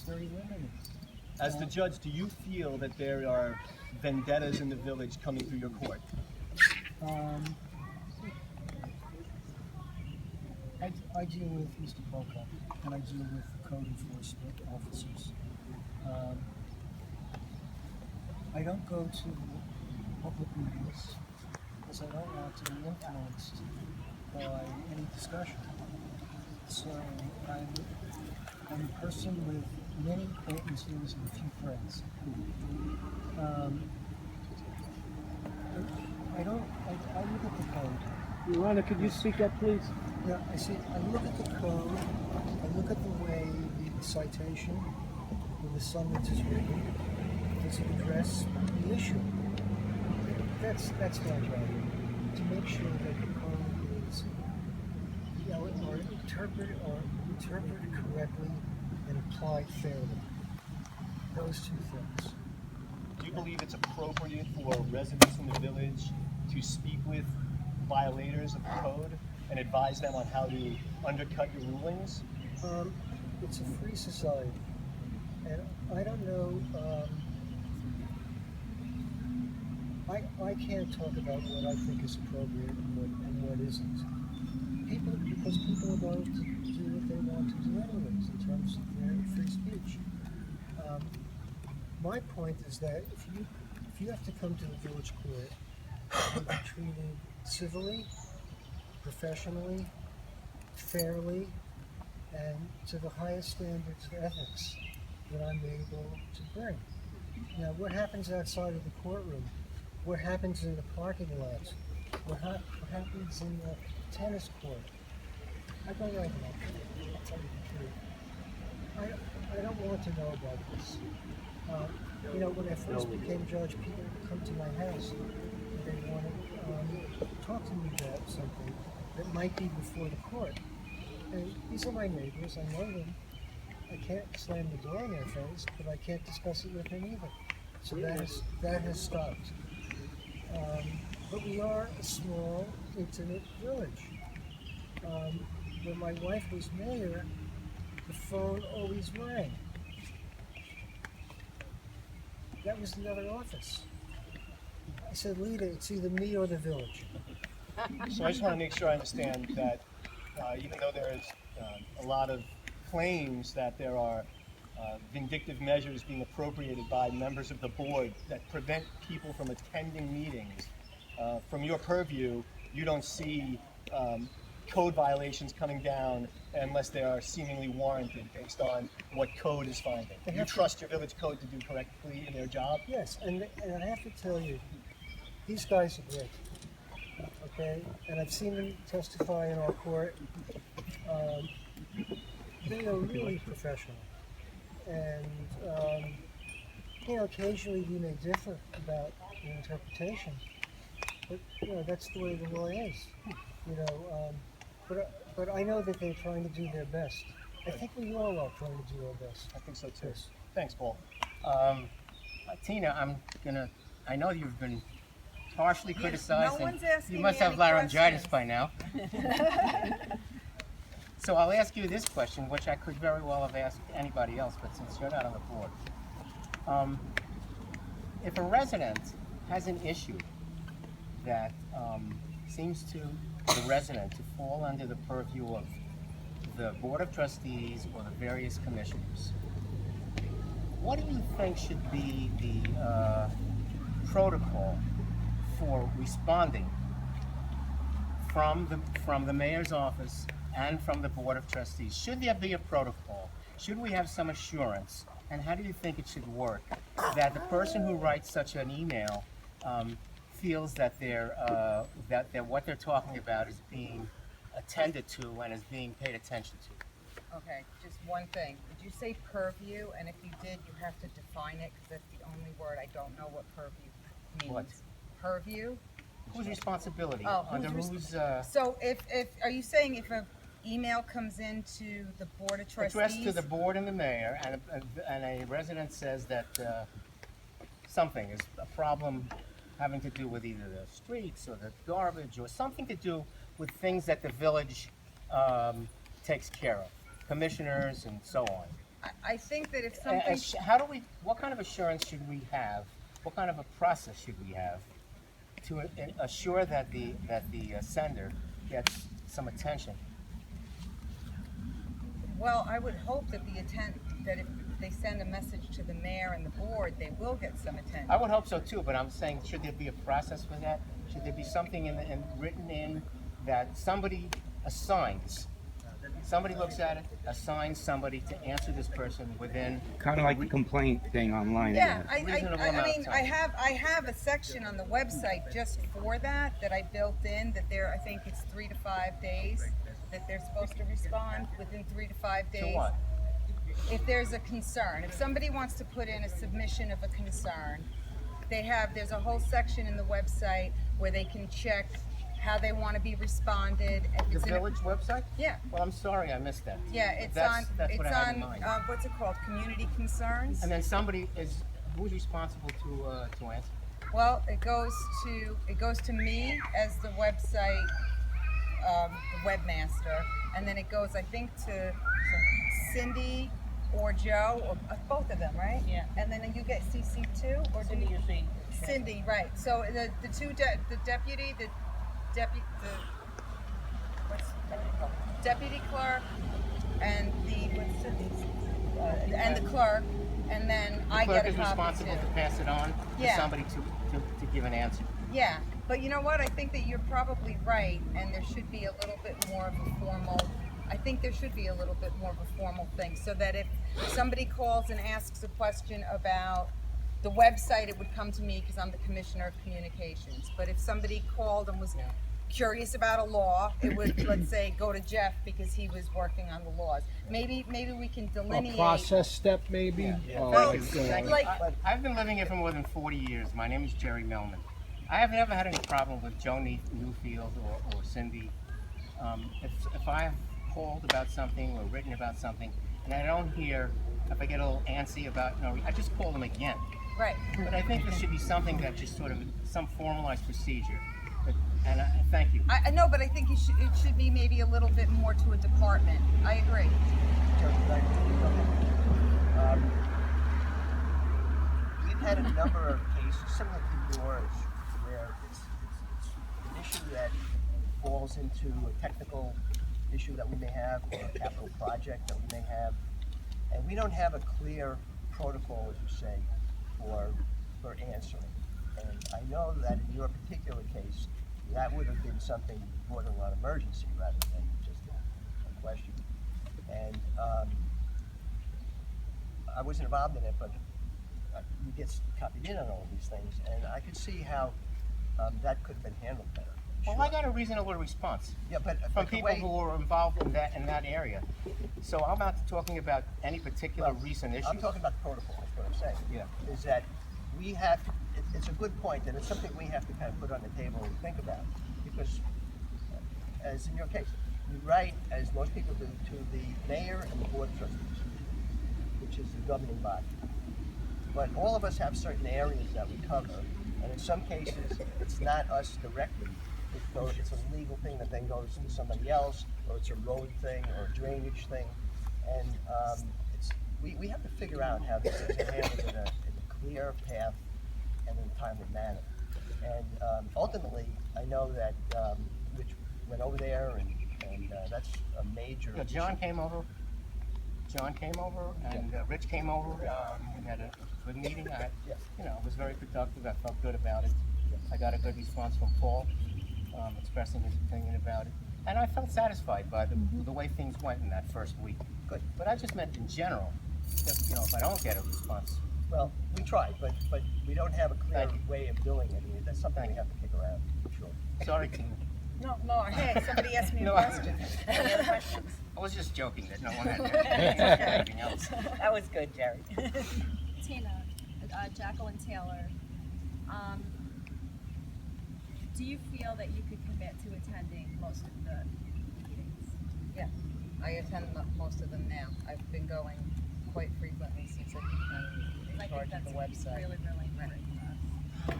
very limited. As the judge, do you feel that there are vendettas in the village coming through your court? I deal with Mr. Pocock, and I deal with the code enforcement officers. I don't go to public meetings because I don't want to be influenced by any discussion. So I'm a person with many acquaintances and a few friends. I look at the code. Your Honor, could you speak up, please? Yeah, I look at the code, I look at the way the citation or the summons is written. Does it address the issue? That's my job, to make sure that the code is, interpreted correctly and applied fairly. Those two things. Do you believe it's appropriate for residents in the village to speak with violators of the code and advise them on how to undercut your rulings? It's a free society, and I don't know. I can't talk about what I think is appropriate and what isn't. Because people are going to do what they want to do anyways in terms of their free speech. My point is that if you have to come to the village court, you'll be treated civilly, professionally, fairly, and to the highest standards of ethics that I'm able to bring. Now, what happens outside of the courtroom? What happens in the parking lot? What happens in the tennis court? I go right now. I'll tell you the truth. I don't want to know about this. When I first became judge, people would come to my house and they want to talk to me about something that might be before the court. And these are my neighbors, I know them. I can't slam the door in their face, but I can't discuss it with them either. So that has stopped. But we are a small, intimate village. When my wife was mayor, the phone always rang. That was the other office. I said, Lita, it's either me or the village. So I just want to make sure I understand that even though there is a lot of claims that there are vindictive measures being appropriated by members of the board that prevent people from attending meetings. From your purview, you don't see code violations coming down unless they are seemingly warranted based on what code is finding. You trust your village code to do correctly in their job? Yes, and I have to tell you, these guys are great, okay? And I've seen them testify in our court. They are really professional. And, occasionally we may differ about the interpretation, but, that's the way the law is, but I know that they're trying to do their best. I think we all are trying to do our best. I think so too. Yes. Thanks, Paul. Tina, I know you've been harshly criticized. no one's asking You must me have any laryngitis questions. by now. So I'll ask you this question, which I could very well have asked anybody else, but since you're not on the board. If a resident has an issue that seems to the resident to fall under the purview of the Board of Trustees or the various commissioners, what do you think should be the protocol for responding from the mayor's office and from the Board of Trustees? Should there be a protocol? Should we have some assurance? And how do you think it should work that the person who writes such an email feels that that what they're talking about is being attended to and is being paid attention to? Okay, just one thing. Did you say purview? And if you did, you have to define it because that's the only word. I don't know what purview means. What? Purview? Whose responsibility? Oh, Under whose So if are you saying if an email comes into the Board of Trustees? addressed to the board and the mayor, and a resident says that something is a problem having to do with either the streets or the garbage or something to do with things that the village takes care of, commissioners and so on. I think that if something... What kind of assurance should we have? What kind of a process should we have to assure that the sender gets some attention? Well, I would hope that that if they send a message to the mayor and the board, they will get some attention. I would hope so too, but I'm saying, should there be a process for that? Should there be something written in that somebody assigns? Somebody looks at it, assigns somebody to answer this person within. Kind of like the complaint thing online. Yeah, I guess. Reasonable I amount of mean, time. I have a section on the website just for that I built in, that I think it's 3 to 5 days that they're supposed to respond within 3 to 5 days. To what? If there's a concern, if somebody wants to put in a submission of a concern, there's a whole section in the website where they can check how they want to be responded. If The it's in a- village website? Yeah. Well, I'm sorry, I missed that. Yeah, it's That's on, what I had in mind. what's it called, community concerns? And then who's responsible to answer? Well, it goes to me as the website, the webmaster, and then it goes, I think, to Cindy or Joe, or both of them, right? Yeah. And then you get CC too, or Cindy do you? is being- Cindy, right. So the deputy clerk and the clerk, and then I get a The clerk is copy responsible too. to pass it on Yeah. to somebody to give an answer. Yeah, but you know what? I think that you're probably right, and there should be a little bit more of a formal. I think there should be a little bit more of a formal thing, so that if somebody calls and asks a question about the website, it would come to me because I'm the Commissioner of Communications. But if somebody called and was curious about a law, it would, let's say, go to Jeff because he was working on the laws. Maybe we can delineate. A process step, maybe? Or Well, like, I've been living here for more than 40 years. My name is Jerry Millman. I have never had any problem with Joe Newfield or Cindy. If I have called about something or written about something, and I don't hear, if I get a little antsy about, I just call them again. Right. But I think there should be something that just sort of, some formalized procedure. And thank you. I know, but I think it should be maybe a little bit more to a department. I agree. We've had a number of cases similar to yours where it's an issue that falls into a technical issue that we may have or a capital project that we may have, And we don't have a clear protocol, as you say, for answering. And I know that in your particular case, that would have been something borderline on emergency rather than just a question. And I wasn't involved in it, but you get copied in on all these things, and I could see how that could have been handled better. Well, Sure. I got a reasonable response Yeah, but from the people way- who were involved in that area. So I'm not talking about any particular recent issues. I'm talking about the protocol, is what I'm saying. Yeah. Is that we have to, it's a good point, and it's something we have to kind of put on the table and think about. Because, as in your case, you write, as most people do, to the mayor and the board of trustees, which is the governing body. But all of us have certain areas that we cover, and in some cases, it's not us directly. It's a legal thing that then goes to somebody else, or it's a road thing, or a drainage thing. And we have to figure out how this is handled in a clear path and in a timely manner. And ultimately, I know that Rich went over there, and that's a major. Yeah, John came over, and Rich came over. We had a good meeting. It was very productive. I felt good about it. I got a good response from Paul, expressing his opinion about it, and I felt satisfied by the way things went in that first week. Good. But I just meant in general, that, if I don't get a response, Well, we tried, but we don't have a clear way of doing it. That's something we have to figure out, for sure. sorry, Tina. No, hey, somebody asked me a No, question. Any other questions? I was just joking that no one had anything else. That was good, Jerry. Tina, Jacqueline Taylor, do you feel that you could commit to attending most of the meetings? Yeah, I attend most of them now. I've been going quite frequently since I became in I charge think of that's the website. really, really important for us.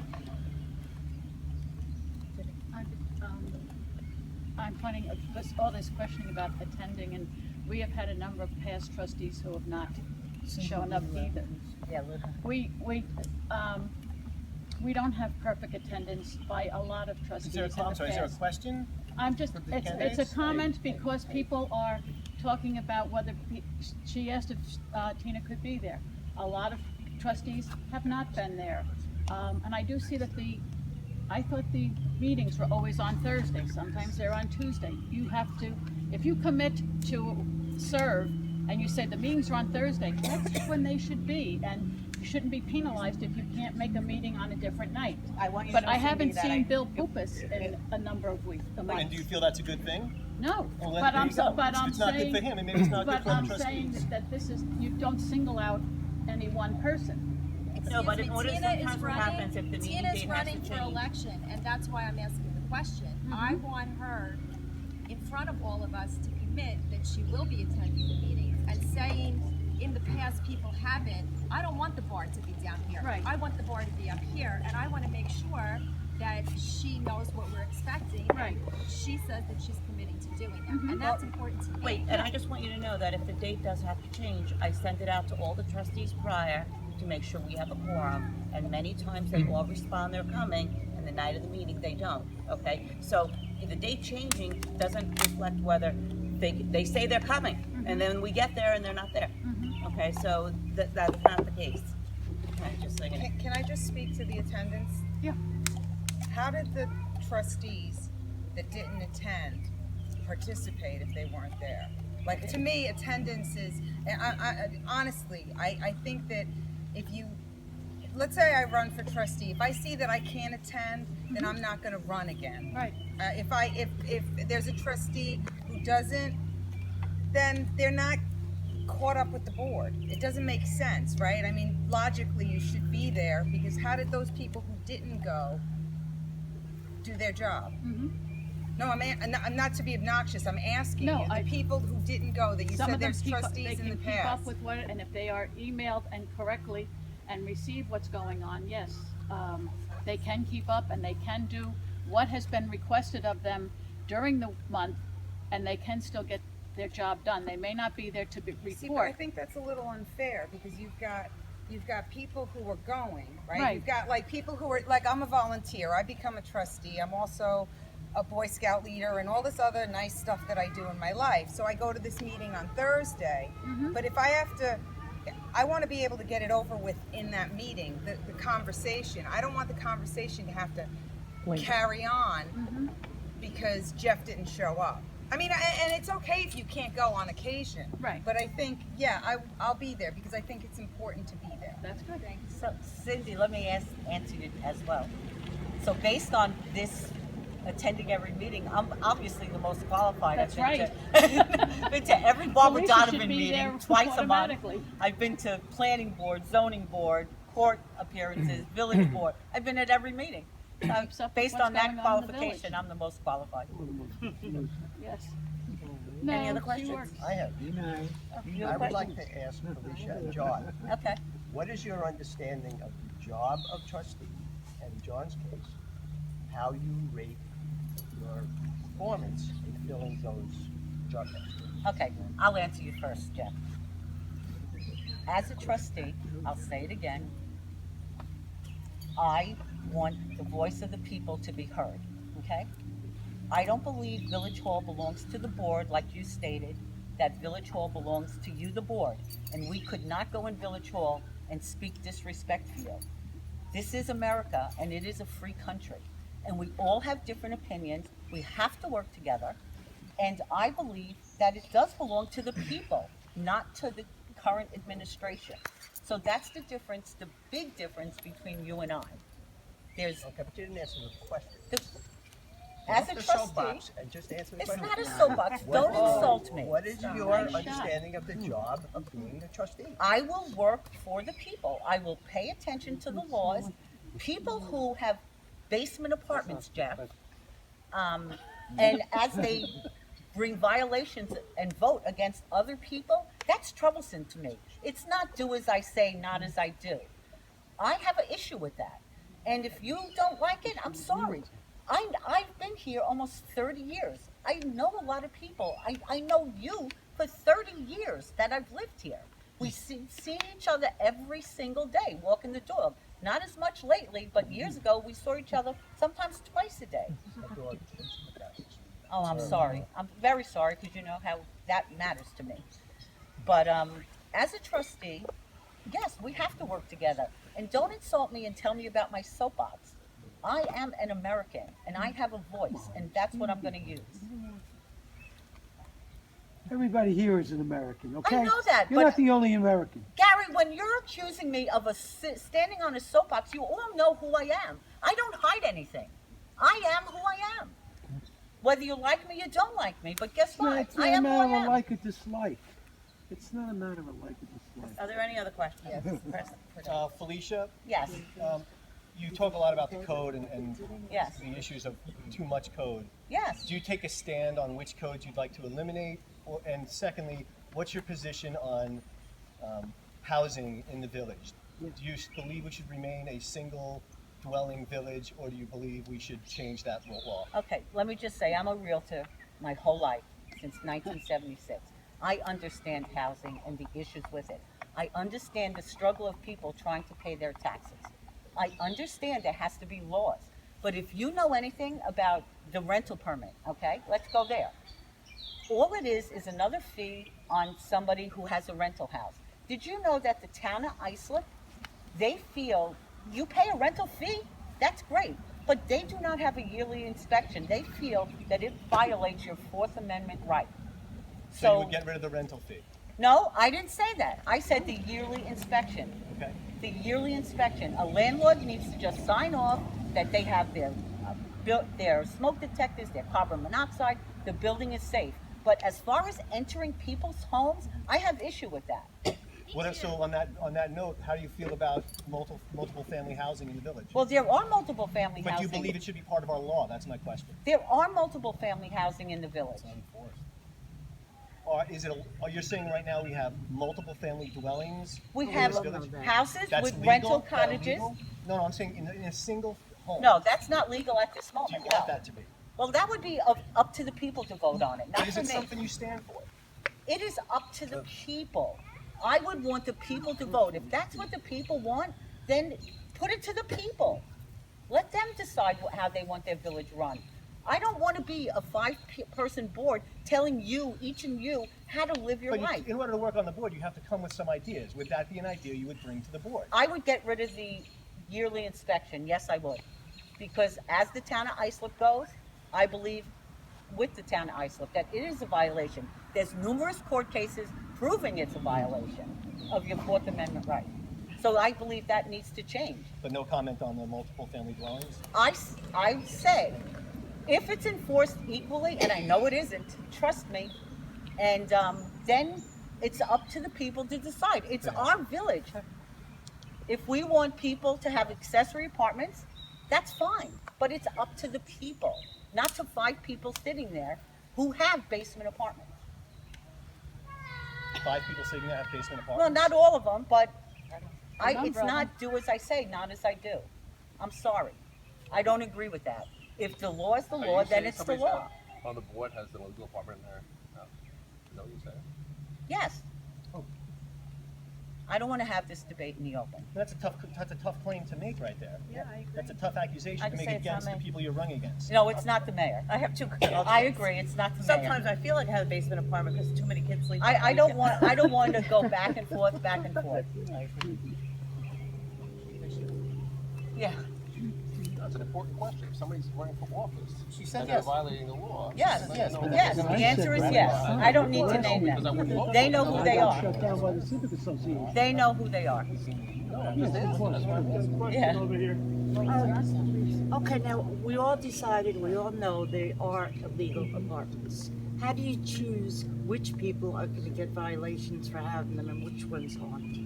I'm finding all this questioning about attending, and we have had a number of past trustees who have not shown up either. Yeah, We don't have perfect attendance by a lot of trustees Is there in the is there a past. question? I'm just, for the it's a candidates? comment because people are talking about whether, she asked if Tina could be there. A lot of trustees have not been there. And I do see that I thought the meetings were always on Thursday, sometimes they're on Tuesday. You have to, if you commit to serve and you say the meetings are on Thursday, that's when they should be. And you shouldn't be penalized if you can't make a meeting on a different night. I want you to But know, I Cindy, haven't that seen Bill Pupas in a number of weeks. And do you feel that's a good thing? No, Well, then but there I'm, you go. but If I'm it's not good saying, for him, and maybe it's not good but for the I'm saying trustees. that this is, you don't single out any one person. No, but Excuse in me, order, Tina is sometimes what happens if the meeting Tina's date has to running for change. election, and that's why I'm asking the question. I want her in front of all of us to commit that she will be attending the meetings, and saying in the past people haven't. I don't want the bar to be down here. Right. I want the bar to be up here, and I want to make sure that she knows what we're expecting. Right. She says that she's committing to doing that, and that's important to me. Wait, and I just want you to know that if the date does have to change, I send it out to all the trustees prior to make sure we have a quorum, and many times they all respond they're coming, and the night of the meeting they don't, okay? So if the date changing doesn't reflect whether they say they're coming, and then we get there and they're not there, okay? So that's not the case, okay, just so you know. Can I just speak to the attendance? Yeah. How did the trustees that didn't attend participate if they weren't there? Like, to me, attendance is, honestly, I think that if you, let's say I run for trustee, if I see that I can't attend, then I'm not gonna run again. Right. If there's a trustee who doesn't, then they're not caught up with the board. It doesn't make sense, right? I mean, logically, you should be there, because how did those people who didn't go do their job? No, I'm not to be obnoxious. I'm asking No, you, the people who didn't go, that you Some said of them there's keep up, trustees in the they can keep up past. with what, and if they are emailed and correctly and receive what's going on, yes, they can keep up and they can do what has been requested of them during the month, and they can still get their job done. They may not be there to See, but I report. think that's a little unfair, because you've got people who are going, right? Right. You've got like people who are, like, I'm a volunteer, I become a trustee, I'm also a Boy Scout leader and all this other nice stuff that I do in my life. So I go to this meeting on Thursday, but if I have to, I want to be able to get it over with in that meeting, the conversation. I don't want the conversation to have to carry on because Jeff didn't show up. I mean, and it's okay if you can't go on occasion. Right. But I think, yeah, I'll be there because I think it's important to be there. That's good. So Cindy, let me answer you as well. So based on this attending every meeting, I'm obviously the most qualified. That's I've been to every Barbara Felicia should Donovan be there meeting twice a month. automatically. I've been to planning board, zoning board, court appearances, village board. I've been at every meeting. Keeps up with Based what's on that going on in the qualification, village. I'm the most qualified. Yes. Any No, other she questions? works. I have. You I have would questions? like to ask Felicia and John, Okay. what is your understanding of the job of trustee, and in John's case, how you rate your performance in filling those job desks? Okay, I'll answer you first, Jeff. As a trustee, I'll say it again, I want the voice of the people to be heard, okay? I don't believe Village Hall belongs to the board, like you stated, that Village Hall belongs to you, the board, and we could not go in Village Hall and speak disrespect for you. This is America, and it is a free country, and we all have different opinions. We have to work together, and I believe that it does belong to the people, not to the current administration. So that's the difference, the big difference between you and I. There's, Okay, but you didn't answer the question. as a Off the trustee, soapbox and just answer the it's question. not a soapbox, don't insult me. What is your Nice shot. understanding of the job of being a trustee? I will work for the people. I will pay attention to the laws. People who have basement apartments, Jeff, and as they bring violations and vote against other people, that's troublesome to me. It's not do as I say, not as I do. I have an issue with that. And if you don't like it, I'm sorry. I've been here almost 30 years. I know a lot of people. I know you for 30 years that I've lived here. We see each other every single day, walking the dog. Not as much lately, but years ago we saw each other sometimes twice a day. Oh, I'm sorry. I'm very sorry because you know how that matters to me. But as a trustee, yes, we have to work together. And don't insult me and tell me about my soapbox. I am an American and I have a voice, and that's what I'm going to use. Everybody here is an American, okay? I know that, You're but- not the only American. Gary, when you're accusing me of standing on a soapbox, you all know who I am. I don't hide anything. I am who I am. Whether you like me or don't like me, but guess what? It's I not a am who I matter of am. like or dislike. It's not a matter of like or dislike. Are there any other questions? Felicia, Yes, you talk a lot about the code and yes, the issues of too much code. yes. Do you take a stand on which codes you'd like to eliminate? And secondly, what's your position on housing in the village? Do you believe we should remain a single dwelling village, or do you believe we should change that law? Okay, let me just say, I'm a realtor my whole life, since 1976. I understand housing and the issues with it. I understand the struggle of people trying to pay their taxes. I understand there has to be laws. But if you know anything about the rental permit, okay, let's go there. All it is another fee on somebody who has a rental house. Did you know that the town of Islip, they feel you pay a rental fee? That's great. But they do not have a yearly inspection. They feel that it violates your Fourth Amendment right. So you would get rid of the rental fee? No, I didn't say that. I said the yearly inspection. Okay. The yearly inspection. A landlord needs to just sign off that they have their smoke detectors, their carbon monoxide, the building is safe. But as far as entering people's homes, I have issue with that. So on that note, how do you feel about multiple family housing in the village? Well, there are multiple family But do you housing. believe it should be part of our law? That's my question. There are multiple family housing in the village. Or you're saying right now we have multiple family dwellings? We in have this village? houses That's with legal? rental That are cottages. legal? No, I'm saying in a single home. No, that's not legal at this Do you moment. want No. that to be? Well, that would be up to the people to vote on it, not But is for it me. something you stand for? It is up to the people. I would want the people to vote. If that's what the people want, then put it to the people. Let them decide how they want their village run. I don't want to be a five-person board telling you, each and you, how to live your But life. in order to work on the board, you have to come with some ideas. Would that be an idea you would bring to the board? I would get rid of the yearly inspection, yes, I would. Because as the town of Islip goes, I believe with the town of Islip that it is a violation. There's numerous court cases proving it's a violation of your Fourth Amendment right. So I believe that needs to change. But no comment on the multiple family dwellings? I say, if it's enforced equally, and I know it isn't, trust me, and then it's up to the people to decide. It's our village. If we want people to have accessory apartments, that's fine, but it's up to the people, not to 5 people sitting there who have basement apartments. 5 people sitting there have basement Well, apartments? not all of them, but Number it's of not do as I say, not as I do. I'm sorry. I don't agree with that. If the law is the Are law, you then saying it's the somebody law. On the board has an illegal apartment in there? No. Is that what you're saying? Yes. Oh. I don't want to have this debate in the open. That's a tough claim to make right there. Yeah, I agree. That's a tough accusation I'd to make say it's not against the me. people you're running against. No, it's not the mayor. I have 2 I agree, it's not the mayor. Sometimes I feel like I have a basement apartment because too many kids sleep. I don't want to go back and forth, back and forth. Yeah. That's an important question. If somebody's running for office, She said and they're yes. violating the law. Yes, then yes, no, but yes, that's- the answer is yes. I don't need to name Because I wouldn't them. vote They for know them. who they are. Shut down by the Civic Association. They know who they are. No, I'm just asking. That's why I'm asking. Yeah. Okay, now, we all decided, we all know they are illegal apartments. How do you choose which people are gonna get violations for having them and which ones aren't?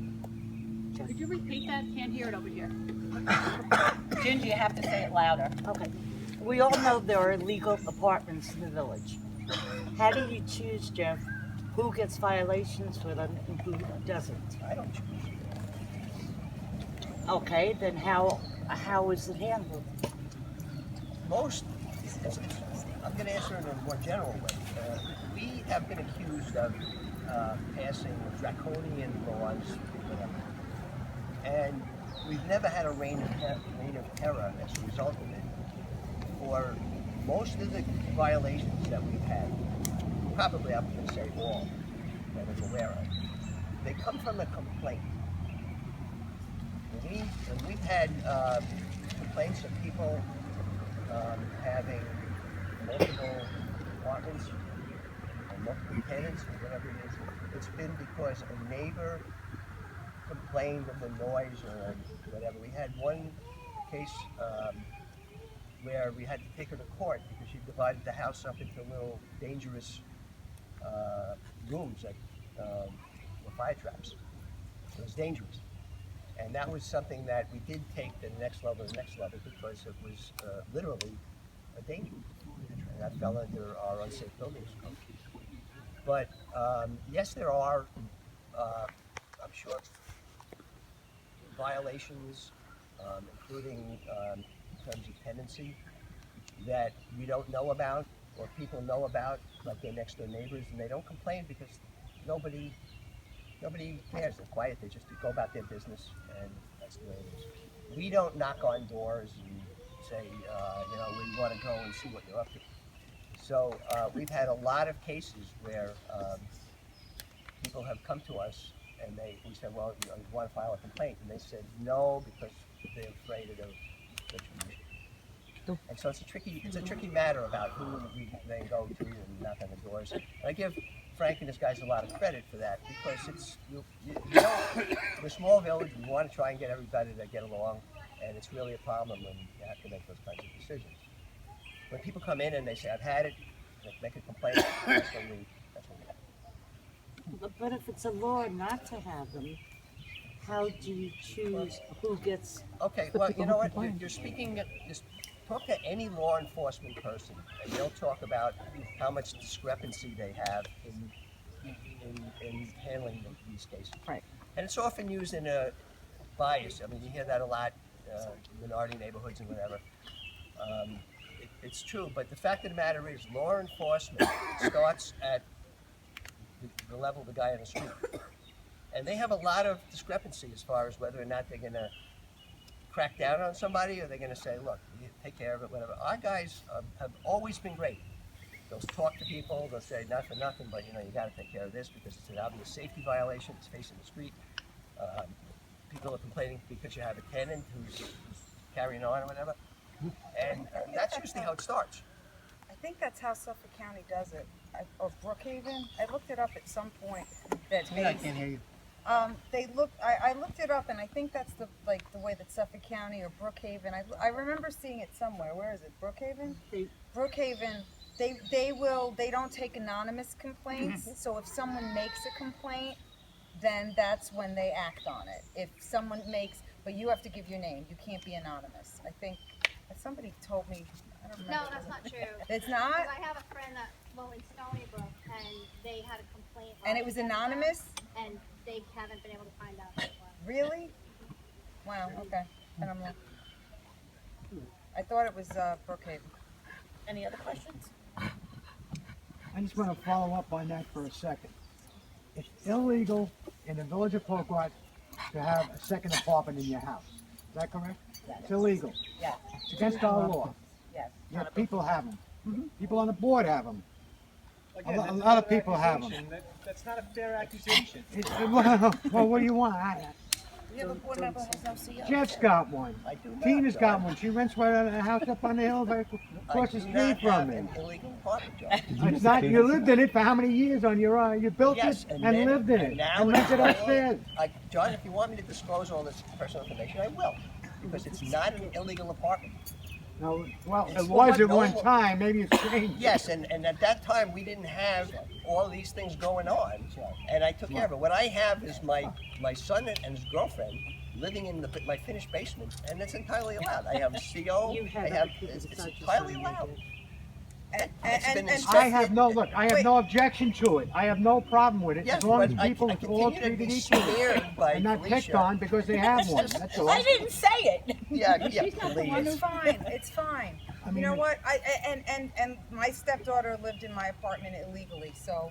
Could you repeat that? Can't hear it over here. Ginger, you have to say it louder. Okay, we all know there are illegal apartments in the village. How do you choose, Jeff, who gets violations for them and who doesn't? I don't choose. Okay, then how is it handled? Most, I'm going to answer in a more general way. We have been accused of passing draconian laws, whatever, and we've never had a reign of terror as a result of it. For most of the violations that we've had, probably I'm going to say all that I'm aware of, they come from a complaint. When we've had complaints of people having multiple apartments or multiple tenants or whatever it is, it's been because a neighbor complained of the noise or whatever. We had one case where we had to take her to court because she divided the house up into little dangerous rooms that were fire traps. It was dangerous. And that was something that we did take to the next level because it was literally a danger. And that fell under our unsafe buildings code. But yes, there are, I'm sure, violations, including in terms of tenancy, that we don't know about or people know about, like their next door neighbors, and they don't complain because nobody cares. They're quiet. They just go about their business, and that's the way it is. We don't knock on doors and say, we want to go and see what you're up to. So we've had a lot of cases where people have come to us and we said, well, you want to file a complaint? And they said no because they're afraid of retribution. And so it's a tricky matter about who we then go to and knock on the doors. And I give Frank and his guys a lot of credit for that because it's we're a small village. We want to try and get everybody to get along, and it's really a problem when you have to make those kinds of decisions. When people come in and they say, "I've had it," they make a complaint. That's when we have. But if it's a law not to have them, how do you choose who gets? Okay, well, you know what? You're speaking. Just talk to any law enforcement person, and they'll talk about how much discrepancy they have in handling these cases. Right. And it's often used in a bias. I mean, you hear that a lot, minority neighborhoods and whatever. It's true, but the fact of the matter is, law enforcement starts at the level of the guy on the street. And they have a lot of discrepancy as far as whether or not they're going to crack down on somebody, or they're going to say, look, you take care of it, whatever. Our guys have always been great. They'll talk to people, they'll say not for nothing, but you know, you got to take care of this because it's an obvious safety violation, it's facing the street. People are complaining because you have a tenant who's carrying on or whatever. And that's usually how it starts. I think that's how Suffolk County does it. Or Brookhaven. I looked it up at some point. That I can't hear you. I looked it up, and I think that's the way that Suffolk County or Brookhaven. I remember seeing it somewhere. Where is it? Brookhaven. Brookhaven. They don't take anonymous complaints. So if someone makes a complaint, then that's when they act on it. If someone makes, but you have to give your name. You can't be anonymous. I think somebody told me. I don't remember. No, that's not true. It's not? Because I have a friend that, in Stony Brook, and they had a complaint. And it was anonymous? And they haven't been able to find out so far. Really? Wow, okay. And I'm like, I thought it was Brookhaven. Any other questions? I just want to follow up on that for a second. It's illegal in the village of Polkart to have a second apartment in your house. Is that correct? Yes. It's illegal. Yes. It's against our law. Yes. Yet people have them. People on the board have them. Again, A that's lot of another people have them. accusation. That's not a fair accusation. Well, what do you want? Yeah, but board member has no CO. Jeff's got one. I do not, Tina's got John. one. She rents right out of a house up on the hill right across the I do street not have from me. an illegal apartment, John. It's not, you lived in it for how many years on your own? You built Yes, it and and then- lived in and it now and it's rented all- upstairs. John, if you want me to disclose all this personal information, I will, because it's not an illegal apartment. No, well, It's it was at no- one time, maybe it's changed. Yes, and at that time, we didn't have all these things going on, and I took care of it. What I have is my son and his girlfriend living in my finished basement, and it's entirely allowed. I have a CO, You have I have, other people it's besides your entirely son, allowed. And It's been I inspected. have no, look, I have no objection to it. I have no problem with it, Yes, as long as but I people all continue to treated be equally. smeared by And not picked Felicia. on because they have one, that's all. I didn't say it. Yeah, But yeah, she's not the one please. It's fine. It's fine. I You mean, know what? And my stepdaughter lived in my apartment illegally. So,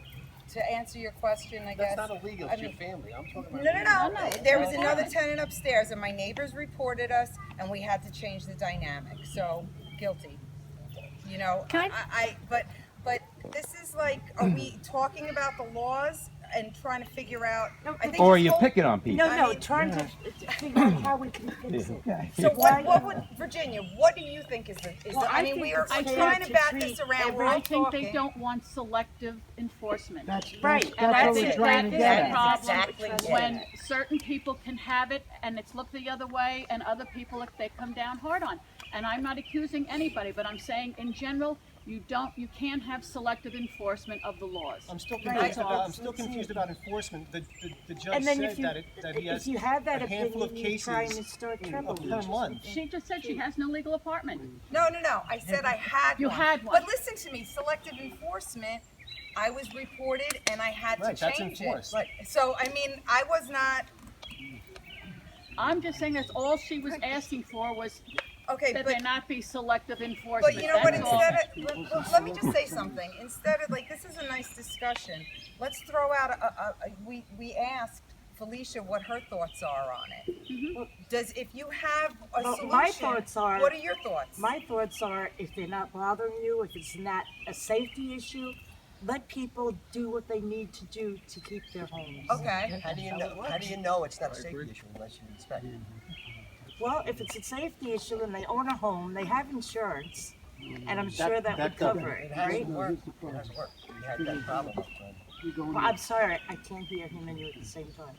to answer your question, I guess. That's not illegal, I it's your mean, family. I'm talking about. No. There was another tenant upstairs, and my neighbors reported us, and we had to change the dynamic. So, guilty. You know, but this is like, are we talking about the laws and trying to figure out? I think Or this you're whole- picking on people. No, trying to figure out how we can fix it. So what would, Virginia, what do you think is the, Well, I I mean, think we are it's we're fair trying to to bat treat this around, we're I all think they talking. don't want selective enforcement. That's Right, that's And what I we're think trying that to is get the at. problem Exactly. when certain people can have it and it's looked the other way, and other people they come down hard on. And I'm not accusing anybody, but I'm saying in general, you can't have selective enforcement of the laws. I'm still Right. confused about, That's enforcement. The judge And then said if you, that he has if you have that a handful of opinion, you're cases trying to start trouble. per month. She just said she has no legal apartment. No, I said I had You one. had one. But listen to me, selective enforcement, I was reported and I had Right, to that's change it. enforced. Right. So, I mean, I was not, I'm just saying that's all she was asking for was okay, that but there not be selective enforcement. But you know what, That's all. instead of, let me just say something. Instead of, like, this is a nice discussion. Let's throw out we asked Felicia what her thoughts are on it. If you have a Well, solution, my thoughts are- what are your thoughts? My thoughts are, if they're not bothering you, if it's not a safety issue, let people do what they need to do to keep their homes. Okay. How do you know it's not a safety issue unless you inspect it? Well, if it's a safety issue and they own a home, they have insurance, and I'm sure that would cover It it, right? hasn't worked. It hasn't worked. We had that problem up front. Well, I'm sorry, I can't hear him and you at the same time.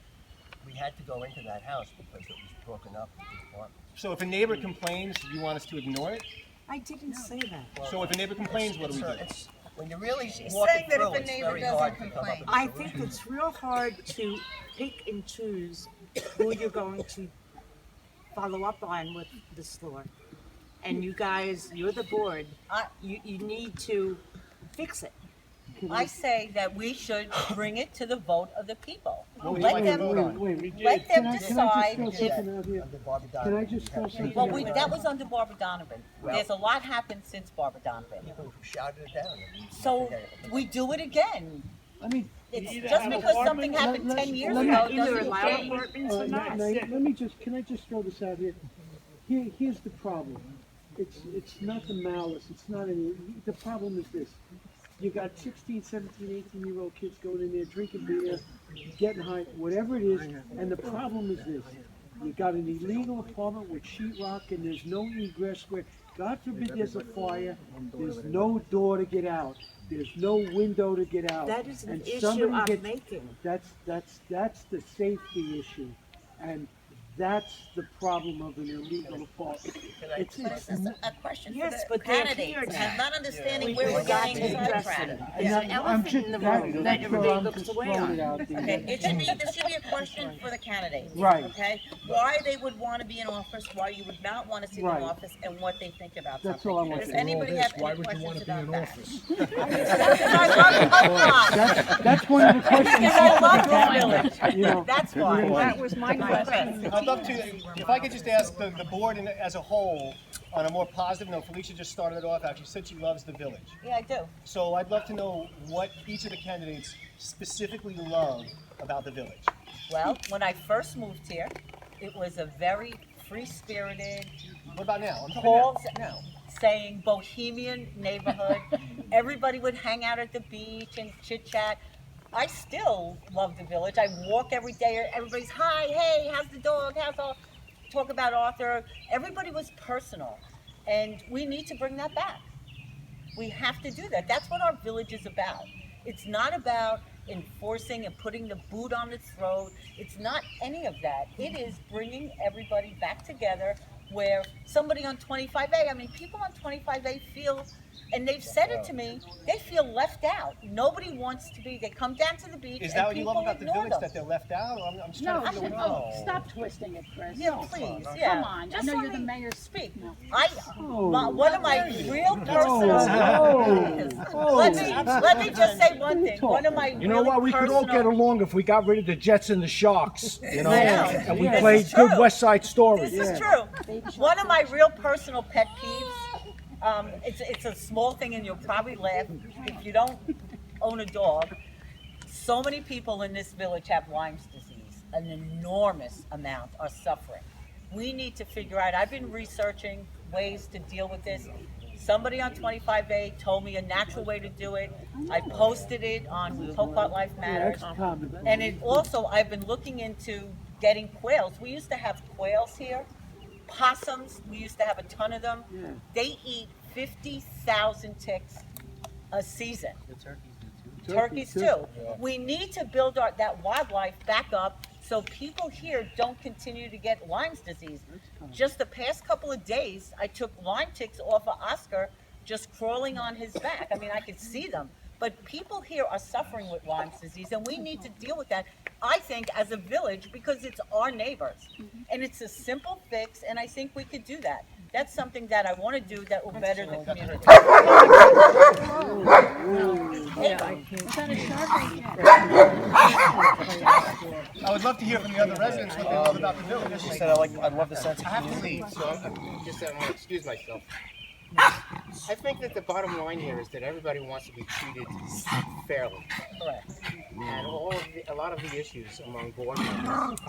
We had to go into that house because it was broken up into apartments. So if a neighbor complains, you want us to ignore it? I didn't say that. So if a neighbor complains, what do we do? When you really She's walk saying it that through, if a it's neighbor very doesn't hard to come up complain. with a I solution. think it's real hard to pick and choose who you're going to follow up on with this law. And you guys, you're the board, you need to fix it. I say that we should bring it to the vote of the people. What would you Let like to them, vote on? let them Can I decide just throw if, something out here? Under Barbara Can I Donovan, just throw we had something well, out that was under Barbara Donovan. There's a lot happened since Barbara Donovan. people who shouted it down. and So we do it again. I mean, It's just because something happened 10 years ago Either doesn't allow change. apartments or not. let me just, can I just throw this out here? Here's the problem. It's not the malice. It's not any. The problem is this. You got 16, 17, 18-year-old kids going in there drinking beer, getting high, whatever it is. And the problem is this. You got an illegal apartment with sheetrock and there's no egress where, God forbid there's a fire, there's no door to get out. There's no window to get out. That is an And issue somebody I'm gets- making. That's the safety issue. And that's the problem of an illegal apartment. It's A question for Yes, the but they're candidates, here and now. not understanding We where we're got getting to address sidetracked. it. And There's an I'm elephant just in the that- room that's that where everybody I'm looks just away throwing on. it out there. Okay, this should be a question for the candidates. Right. Okay, why they would want to be in office, why you would not want to see them in Right. office, and what they think about That's something. all I want Does to know. anybody have Why any would you want questions to be in about that? office? That's one of the questions. Because I love this village. You know, That's why. you know, That was my question. I'd love to, if I could just ask the board as a whole, on a more positive note, Felicia just started it off, actually said she loves the village. Yeah, I do. So I'd love to know what each of the candidates specifically love about the village. Well, when I first moved here, it was a very free-spirited, What about now? I'm talking Paul now. saying bohemian neighborhood. Everybody would hang out at the beach and chit-chat. I still love the village. I walk every day. Everybody's, hi, hey, how's the dog? How's all? Talk about Arthur. Everybody was personal. And we need to bring that back. We have to do that. That's what our village is about. It's not about enforcing and putting the boot on its throat. It's not any of that. It is bringing everybody back together where somebody on 25A, I mean, people on 25A feel, and they've said it to me, they feel left out. Nobody wants to be, they come down to the beach Is and that what you love people about the ignore village, them. that they're left out? Or I'm just No, trying to figure out. stop twisting it, Chris. Yeah, please, yeah. Come on, I Just know let you're the me mayor's speak. No. One of my real personal, Oh, let me just say one thing. One of my You know really what? We could all personal- get along if we got rid of the Jets and the Sharks, you know, I know. and we This played is good true. West Side Story. This is true. One of my real personal pet peeves, it's a small thing and you'll probably laugh if you don't own a dog. So many people in this village have Lyme's disease. An enormous amount are suffering. We need to figure out, I've been researching ways to deal with this. Somebody on 25A told me a natural way to do it. I posted it on Tokart Life Matters. that's common. And it also, I've been looking into getting quails. We used to have quails here. Possums, we used to have a ton of them. Yeah. They eat 50,000 ticks a season. The turkeys do too. Turkeys too. We need to build that wildlife back up so people here don't continue to get Lyme's disease. Just the past couple of days, I took Lyme ticks off of Oscar just crawling on his back. I mean, I could see them. But people here are suffering with Lyme's disease, and we need to deal with that, I think, as a village, because it's our neighbors. And it's a simple fix, and I think we could do that. That's something that I want to do that will better the community. I would love to hear from the other residents what they love about the village. She said, I love the sense of I have to community. leave, so I'm just I want to excuse myself. I think that the bottom line here is that everybody wants to be treated fairly. Correct. And a lot of the issues among board members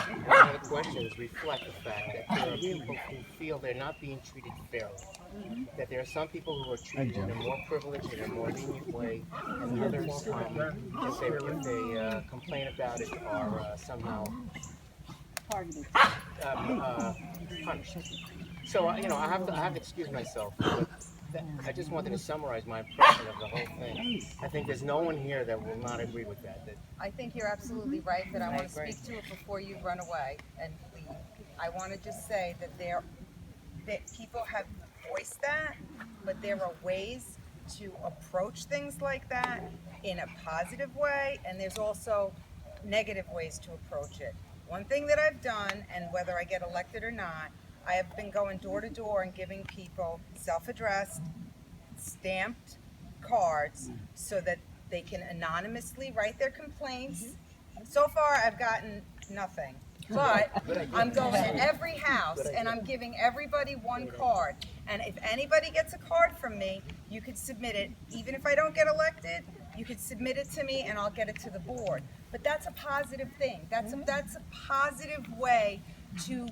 and one of the questions reflect the fact that there are people who feel they're not being treated fairly. That there are some people who are treated in a more privileged and a more lenient way, and others, if they complain about it, are somehow punished. So I have to excuse myself. But I just wanted to summarize my impression of the whole thing. I think there's no one here that will not agree with that. I think you're absolutely right, but I want to speak to it before you run away and leave. I want to just say that people have voiced that, but there are ways to approach things like that in a positive way, and there's also negative ways to approach it. One thing that I've done, and whether I get elected or not, I have been going door to door and giving people self-addressed, stamped cards so that they can anonymously write their complaints. So far, I've gotten nothing. But I'm going to every house and I'm giving everybody one card. And if anybody gets a card from me, you could submit it. Even if I don't get elected, you could submit it to me and I'll get it to the board. But that's a positive thing. That's a positive way to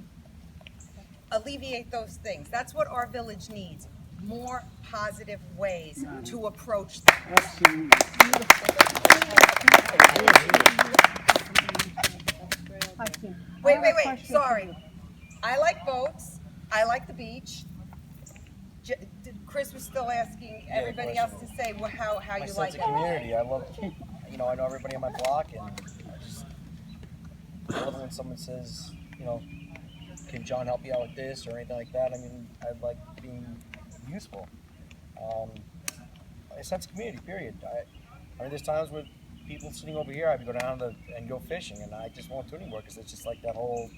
alleviate those things. That's what our village needs, more positive ways to approach them. Wait, sorry. I like boats, I like the beach. Chris was still asking everybody else to say how My you like sense it. of community. I love, I know everybody on my block, and I love it when someone says, can John help you out with this or anything like that. I mean, I like being useful. A sense of community, period. I mean, there's times with people sitting over here, I go down and go fishing, and I just won't do anymore because it's just like that whole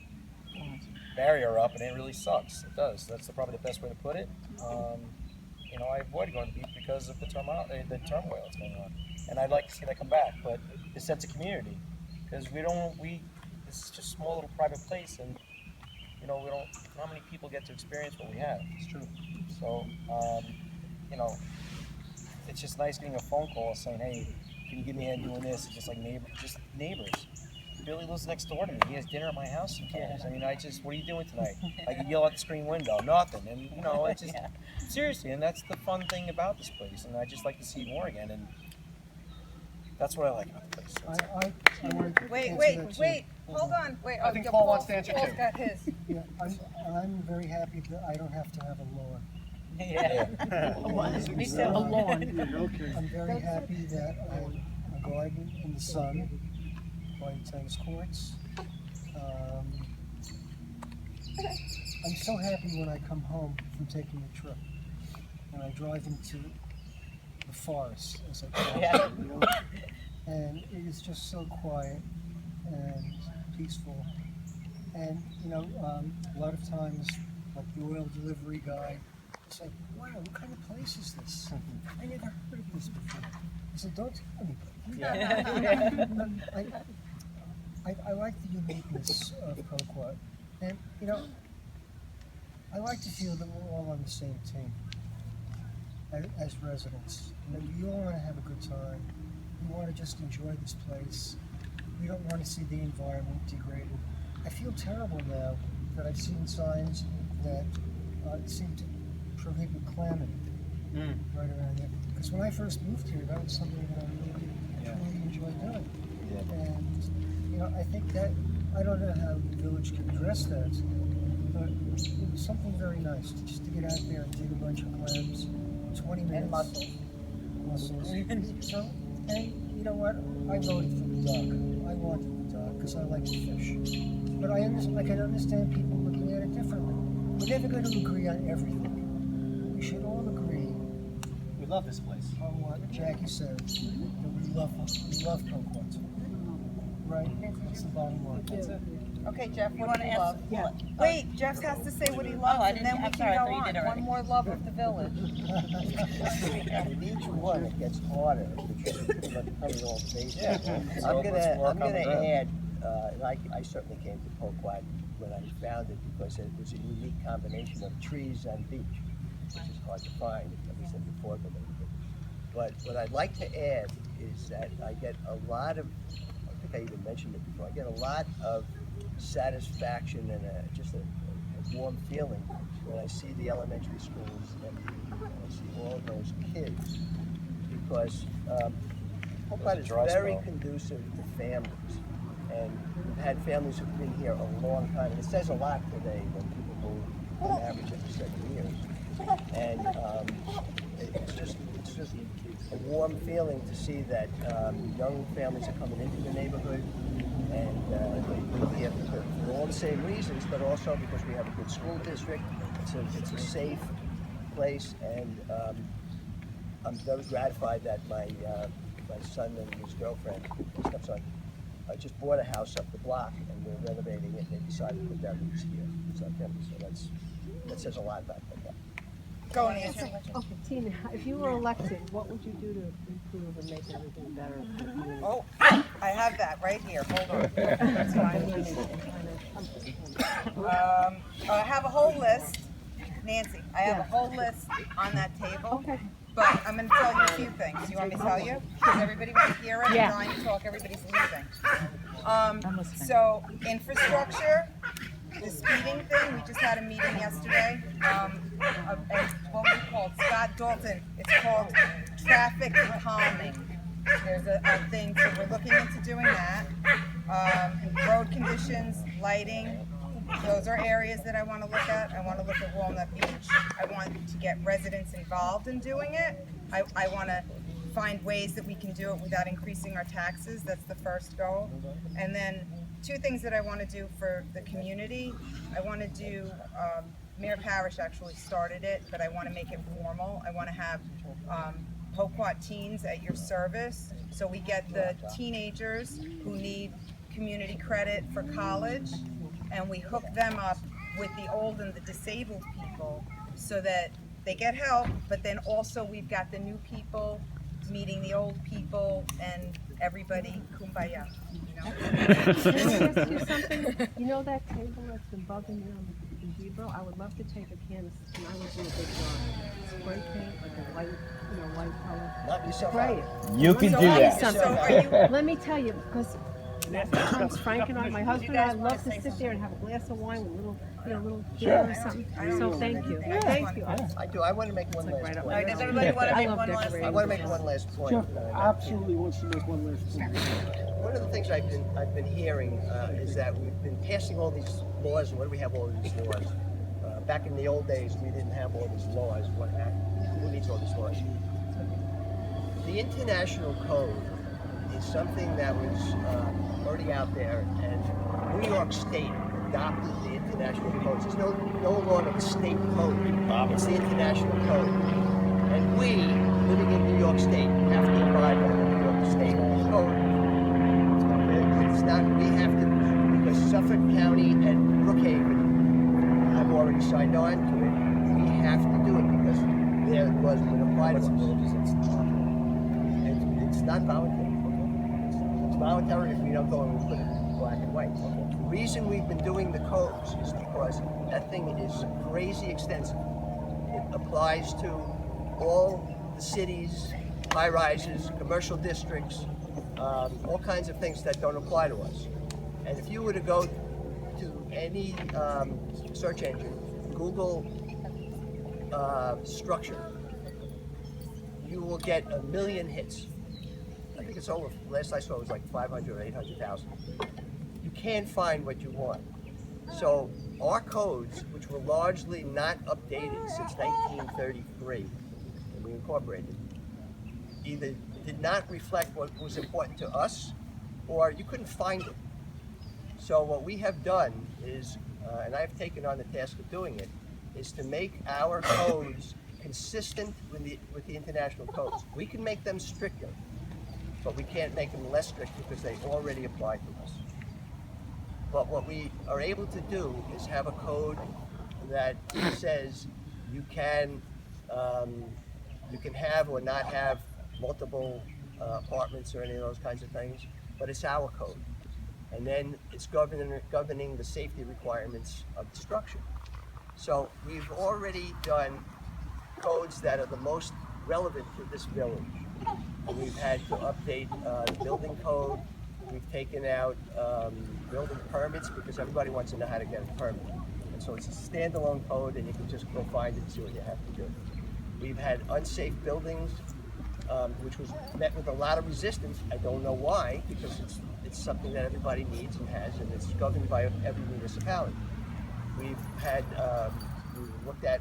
barrier up, and it really sucks. It does. That's probably the best way to put it. I avoid going to the beach because of the turmoil that's going on, and I'd like to see that come back. But the sense of community, because this is just a small little private place, and not many people get to experience what we have. It's true. So, it's just nice getting a phone call saying, hey, can you give me a hand doing this? It's just like neighbors. Billy lives next door to me. He has dinner at my house sometimes. I mean, what are you doing tonight? I can yell out the screen window, nothing. And, it's just, seriously, and that's the fun thing about this place. And I just like to see more again. And that's what I like about the place. Wait, hold on. Wait, I think Paul wants to answer Paul's too. got his. Yeah, I'm very happy that I don't have to have a lawn. Me too. A lawn. Okay. I'm very happy that I have a garden in the sun, playing tennis courts. I'm so happy when I come home from taking a trip and I drive into the forest, as I call it, and it is just so quiet and peaceful. And a lot of times, like the oil delivery guy, it's like, wow, what kind of place is this? I never heard of this before. I said, don't tell anybody. I like the uniqueness of Coquot, and I like to feel that we're all on the same team as residents. We all want to have a good time. We want to just enjoy this place. We don't want to see the environment degraded. I feel terrible now that I've seen signs that seem to prohibit clamming right around here. Because when I first moved here, that was something that I really enjoyed doing. And I think that, I don't know how the village can address that, but it was something very nice just to get out there and dig a bunch of clams, 20 minutes. And mussels. So, and you know what? I voted for the duck. I wanted the duck because I like to fish. But I can understand people looking at it differently. We're never going to agree on everything. We should all agree. We love this place. On what Jackie said, that we love Coquot. Right? That's the bottom line. That's it. Okay, Jeff, You what want do to you love? ask? Wait, Jeff has to say what he loves, I and then we I'm can sorry, I go thought you on. did already. One more love of the village. And each one, it gets harder because you're pretty much covering all the bases. So I'm let's gonna work on that. add, and I certainly came to Coquot when I found it because it was a unique combination of trees and beach, which is hard to find, at least in the Fort Lauderdale. But what I'd like to add is that I get a lot of, I think I even mentioned it before, I get a lot of satisfaction and just a warm feeling when I see the elementary schools and I see all those kids, because Coquot is very conducive to families, and we've had families who've been here a long time, and it says a lot today when people move on average every 7 years, and it's just a warm feeling to see that young families are coming into the neighborhood, and they live here for all the same reasons, but also because we have a good school district. It's a safe place, and I'm very gratified that my son and his girlfriend, his stepson, just bought a house up the block, and we're renovating it, and they decided to put their roots here. So that says a lot about that. Go on, Nancy. Okay, Tina, if you were elected, what would you do to improve and make everything better for the community? Oh, I have that right here. Hold on. That's fine. I have a whole list. Nancy, I have a whole list on that table. Okay. But I'm going to tell you a few things. You want me to tell you? Does everybody want to hear it? Yeah. I'm dying to talk. Everybody's leaving. So, infrastructure, the speeding thing, we just had a meeting yesterday, and what we called, Scott Dalton, it's called traffic calming. There's a thing, so we're looking into doing that. Road conditions, lighting, those are areas that I want to look at. I want to look at Walnut Beach. I want to get residents involved in doing it. I want to find ways that we can do it without increasing our taxes. That's the first goal. And then two things that I want to do for the community. I want to do, Mayor Parrish actually started it, but I want to make it formal. I want to have Poquat teens at your service. So we get the teenagers who need community credit for college, and we hook them up with the old and the disabled people so that they get help, but then also we've got the new people meeting the old people and everybody kumbaya, you know? Can I ask you something? You know that table that's been bugging you in Debro? I would love to take a can and I would do a big jar. Spray paint, like a light, light color. Knock yourself Spray out. it. You can So do let me that. something. Let me tell you, because sometimes Frank and I, my husband and I love to sit there and have a glass of wine with a little dinner or something. So thank you. Thank you. I do. I want to make one last point. Right, does everybody want to I make love one last decorating. I want to make one last point. Jeff absolutely wants to make one last point. One of the things I've been hearing is that we've been passing all these laws. What do we have all these laws? Back in the old days, we didn't have all these laws. Who needs all these laws? The international code is something that was already out there, and New York State adopted the international codes. It's no longer the state code, it's the international code. And we, living in New York State, have to abide by the New York State code. It's not, we have to, because Suffolk County and Brookhaven have already signed on to it, we have to do it because there was an applied it's not voluntary. It's voluntary if we don't go and put it in black and white. The reason we've been doing the codes is because that thing is crazy extensive. It applies to all the cities, high-rises, commercial districts, all kinds of things that don't apply to us. And if you were to go to any search engine, Google structure, you will get 1 million hits. I think it's over, last I saw it was like 500 or 800,000. You can't find what you want. So our codes, which were largely not updated since 1933, when we incorporated, either did not reflect what was important to us, or you couldn't find it. So what we have done is, and I've taken on the task of doing it, is to make our codes consistent with the international codes. We can make them stricter, but we can't make them less strict because they already apply to us. But what we are able to do is have a code that says you can have or not have multiple apartments or any of those kinds of things, but it's our code. And then it's governing the safety requirements of the structure. So we've already done codes that are the most relevant to this village. And we've had to update the building code. We've taken out building permits because everybody wants to know how to get a permit. And so it's a standalone code and you can just go find it and see what you have to do. We've had unsafe buildings, which was met with a lot of resistance. I don't know why, because it's something that everybody needs and has, and it's governed by every municipality. We've had, we looked at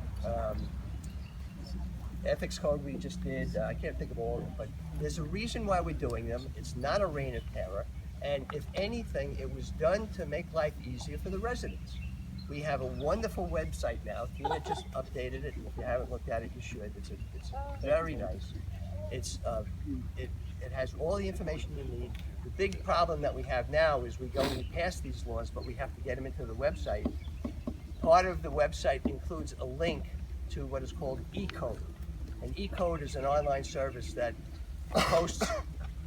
ethics code we just did. I can't think of all of them, but there's a reason why we're doing them. It's not a reign of terror, and if anything, it was done to make life easier for the residents. We have a wonderful website now. Tina just updated it, and if you haven't looked at it, you should. It's very nice. It has all the information you need. The big problem that we have now is we go and pass these laws, but we have to get them into the website. Part of the website includes a link to what is called eCode. And eCode is an online service that posts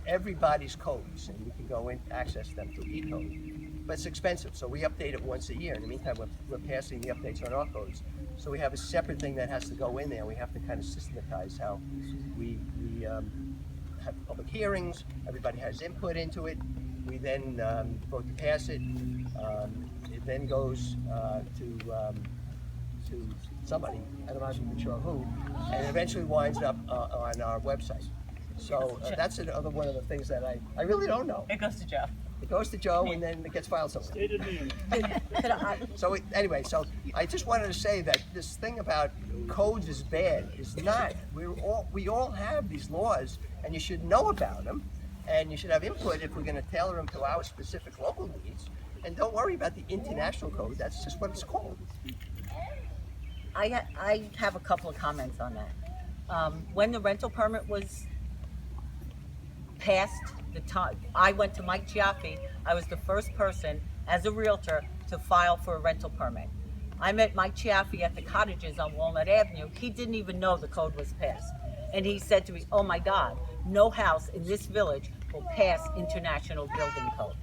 everybody's codes, and you can go in, access them through eCode. But it's expensive, so we update it once a year. In the meantime, we're passing the updates on our codes. So we have a separate thing that has to go in there. We have to kind of systematize how we have public hearings, everybody has input into it, we then vote to pass it. It then goes to somebody, I'm not even sure who, and eventually winds up on our website. So that's another one of the things that I really don't know. It goes to Joe. It goes to Joe, and then it gets filed somewhere. So anyway, so I just wanted to say that this thing about codes is bad is not. We all have these laws, and you should know about them, and you should have input if we're going to tailor them to our specific local needs. And don't worry about the international code. That's just what it's called. I have a couple of comments on that. When the rental permit was passed, I went to Mike Chiaffi. I was the first person as a realtor to file for a rental permit. I met Mike Chiaffi at the cottages on Walnut Avenue. He didn't even know the code was passed. And he said to me, oh my God, no house in this village will pass international building code.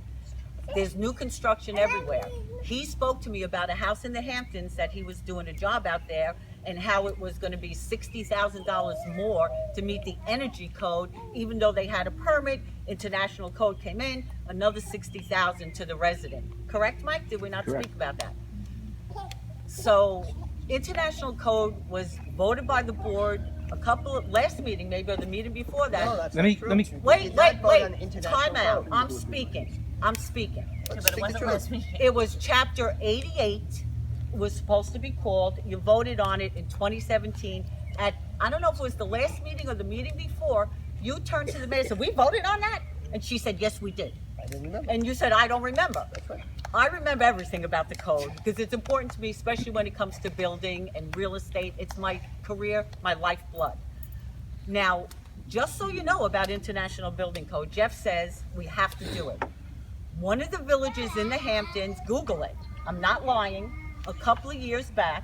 There's new construction everywhere. He spoke to me about a house in the Hamptons that he was doing a job out there and how it was going to be $60,000 more to meet the energy code, even though they had a permit. International code came in, another $60,000 to the resident. Correct, Mike? Did we not Correct. speak about that? So, international code was voted by the board last meeting, maybe, or the meeting before that. No, that's Let me- not true. let me- We Wait, did not vote on international time out. code. I'm speaking. But it Speak wasn't the truth. last meeting. It was chapter 88 was supposed to be called. You voted on it in 2017 at, I don't know if it was the last meeting or the meeting before. You turned to the mayor and said, we voted on that? And she said, yes, we did. I didn't remember. And you said, I don't remember. That's right. I remember everything about the code because it's important to me, especially when it comes to building and real estate. It's my career, my lifeblood. Now, just so you know about International Building Code, Jeff says we have to do it. One of the villages in the Hamptons, Google it, I'm not lying, a couple of years back,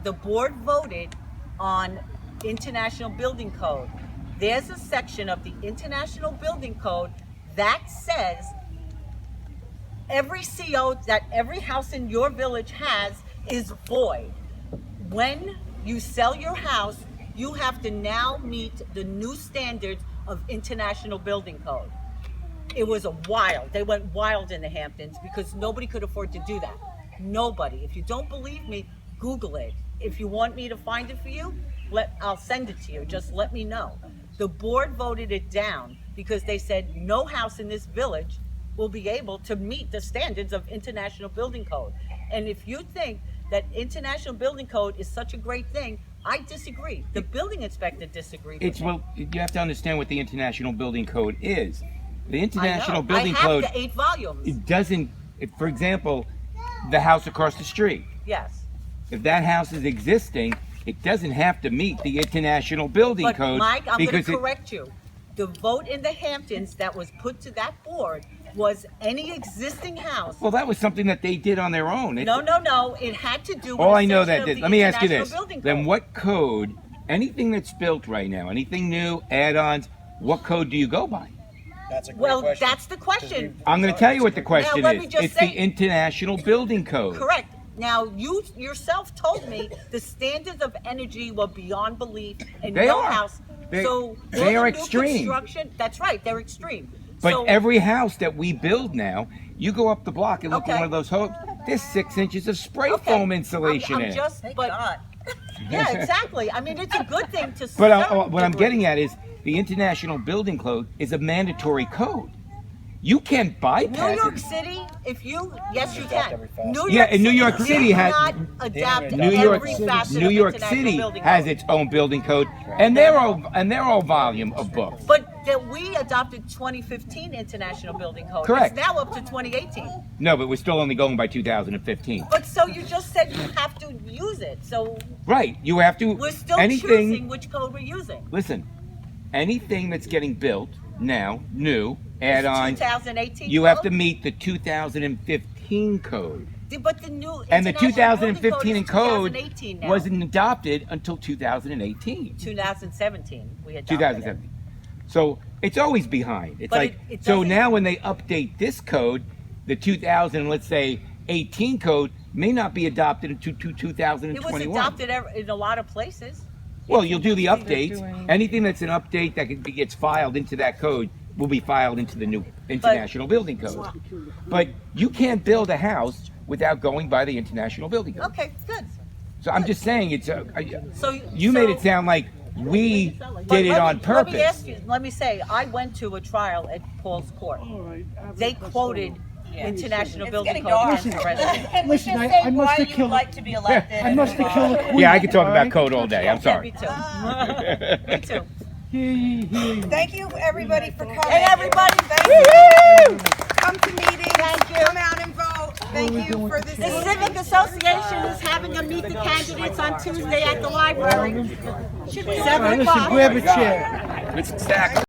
the board voted on International Building Code. There's a section of the International Building Code that says every CO that every house in your village has is void. When you sell your house, you have to now meet the new standards of International Building Code. It was they went wild in the Hamptons because nobody could afford to do that. Nobody. If you don't believe me, Google it. If you want me to find it for you, I'll send it to you. Just let me know. The board voted it down because they said no house in this village will be able to meet the standards of International Building Code. And if you think that International Building Code is such a great thing, I disagree. The building inspector disagreed with me. Well, you have to understand what the International Building Code is. The International I know. Building I have Code, the 8 volumes. it doesn't, for example, the house across the street. Yes. If that house is existing, it doesn't have to meet the International Building But Code. Mike, I'm going because to correct you. The vote in the Hamptons that was put to that board was any existing house. Well, that was something that they did on their own. No. It had to do with All a I know section that of did. the Let me ask you International this. Building Then Code. what code, anything that's built right now, anything new, add-ons, what code do you go by? That's a great Well, question. that's the question. I'm going to tell you what the question let me is. just It's say- the International Building Code. Correct. Now, you yourself told me the standards of energy were beyond belief in They no are. house. They- So they all are the new extreme. construction, that's right, they're extreme. But So- every house that we build now, you go up the block and look Okay. at one of those homes, there's 6 inches of spray foam insulation I'm in it. just, but yeah, exactly. I mean, it's a good thing to. But some what I'm degree. getting at is the International Building Code is a mandatory code. You can't bypass New York it. City, yes, you Adopt can. every facet. And New York City did has not adapt New York every facet New of York International City Building has Code. its own building code, and their own volume of books. But that we adopted 2015 International Building Code. Correct. It's now up to 2018. No, but we're still only going by 2015. But so you just said you have to use it. So Right, you have to. we're still anything. choosing which code we're using. Listen, anything that's getting built now, new, add-ons, 2018 you have code? to meet the 2015 code. But the new And the International Building 2015 code 2018 now. wasn't adopted until 2018. 2017 we adopted 2017. So it's always behind. It's But like it so doesn't- now when they update this code, the 2000, let's say 18 code may not be adopted until It was 2021. adopted in a lot of places. Well, you'll do the They're updates. doing- Anything that's an update that gets filed into that code will be filed into the new International Building Code. But you can't build a house without going by the International Building Code. Okay, good. So I'm just saying, it's So you made it sound like we did it on purpose. Let me ask you, let me say, I went to a trial at Paul's Court. They quoted International Building Code against the resident. Listen, I must have killed. like to be elected. I must have killed a queen. Yeah, I could talk all about right? code all day. I'm sorry. Me too. Me too. Hear ye, hear ye. Thank you, everybody, for coming. Hey, everybody. Thank you. Come to meetings. Thank you. Come out and vote. Thank you for this. The Civic Association is having a Meet the Candidates on Tuesday at the library. Should be 7 All right, listen, o'clock. grab a chair. It's exactly.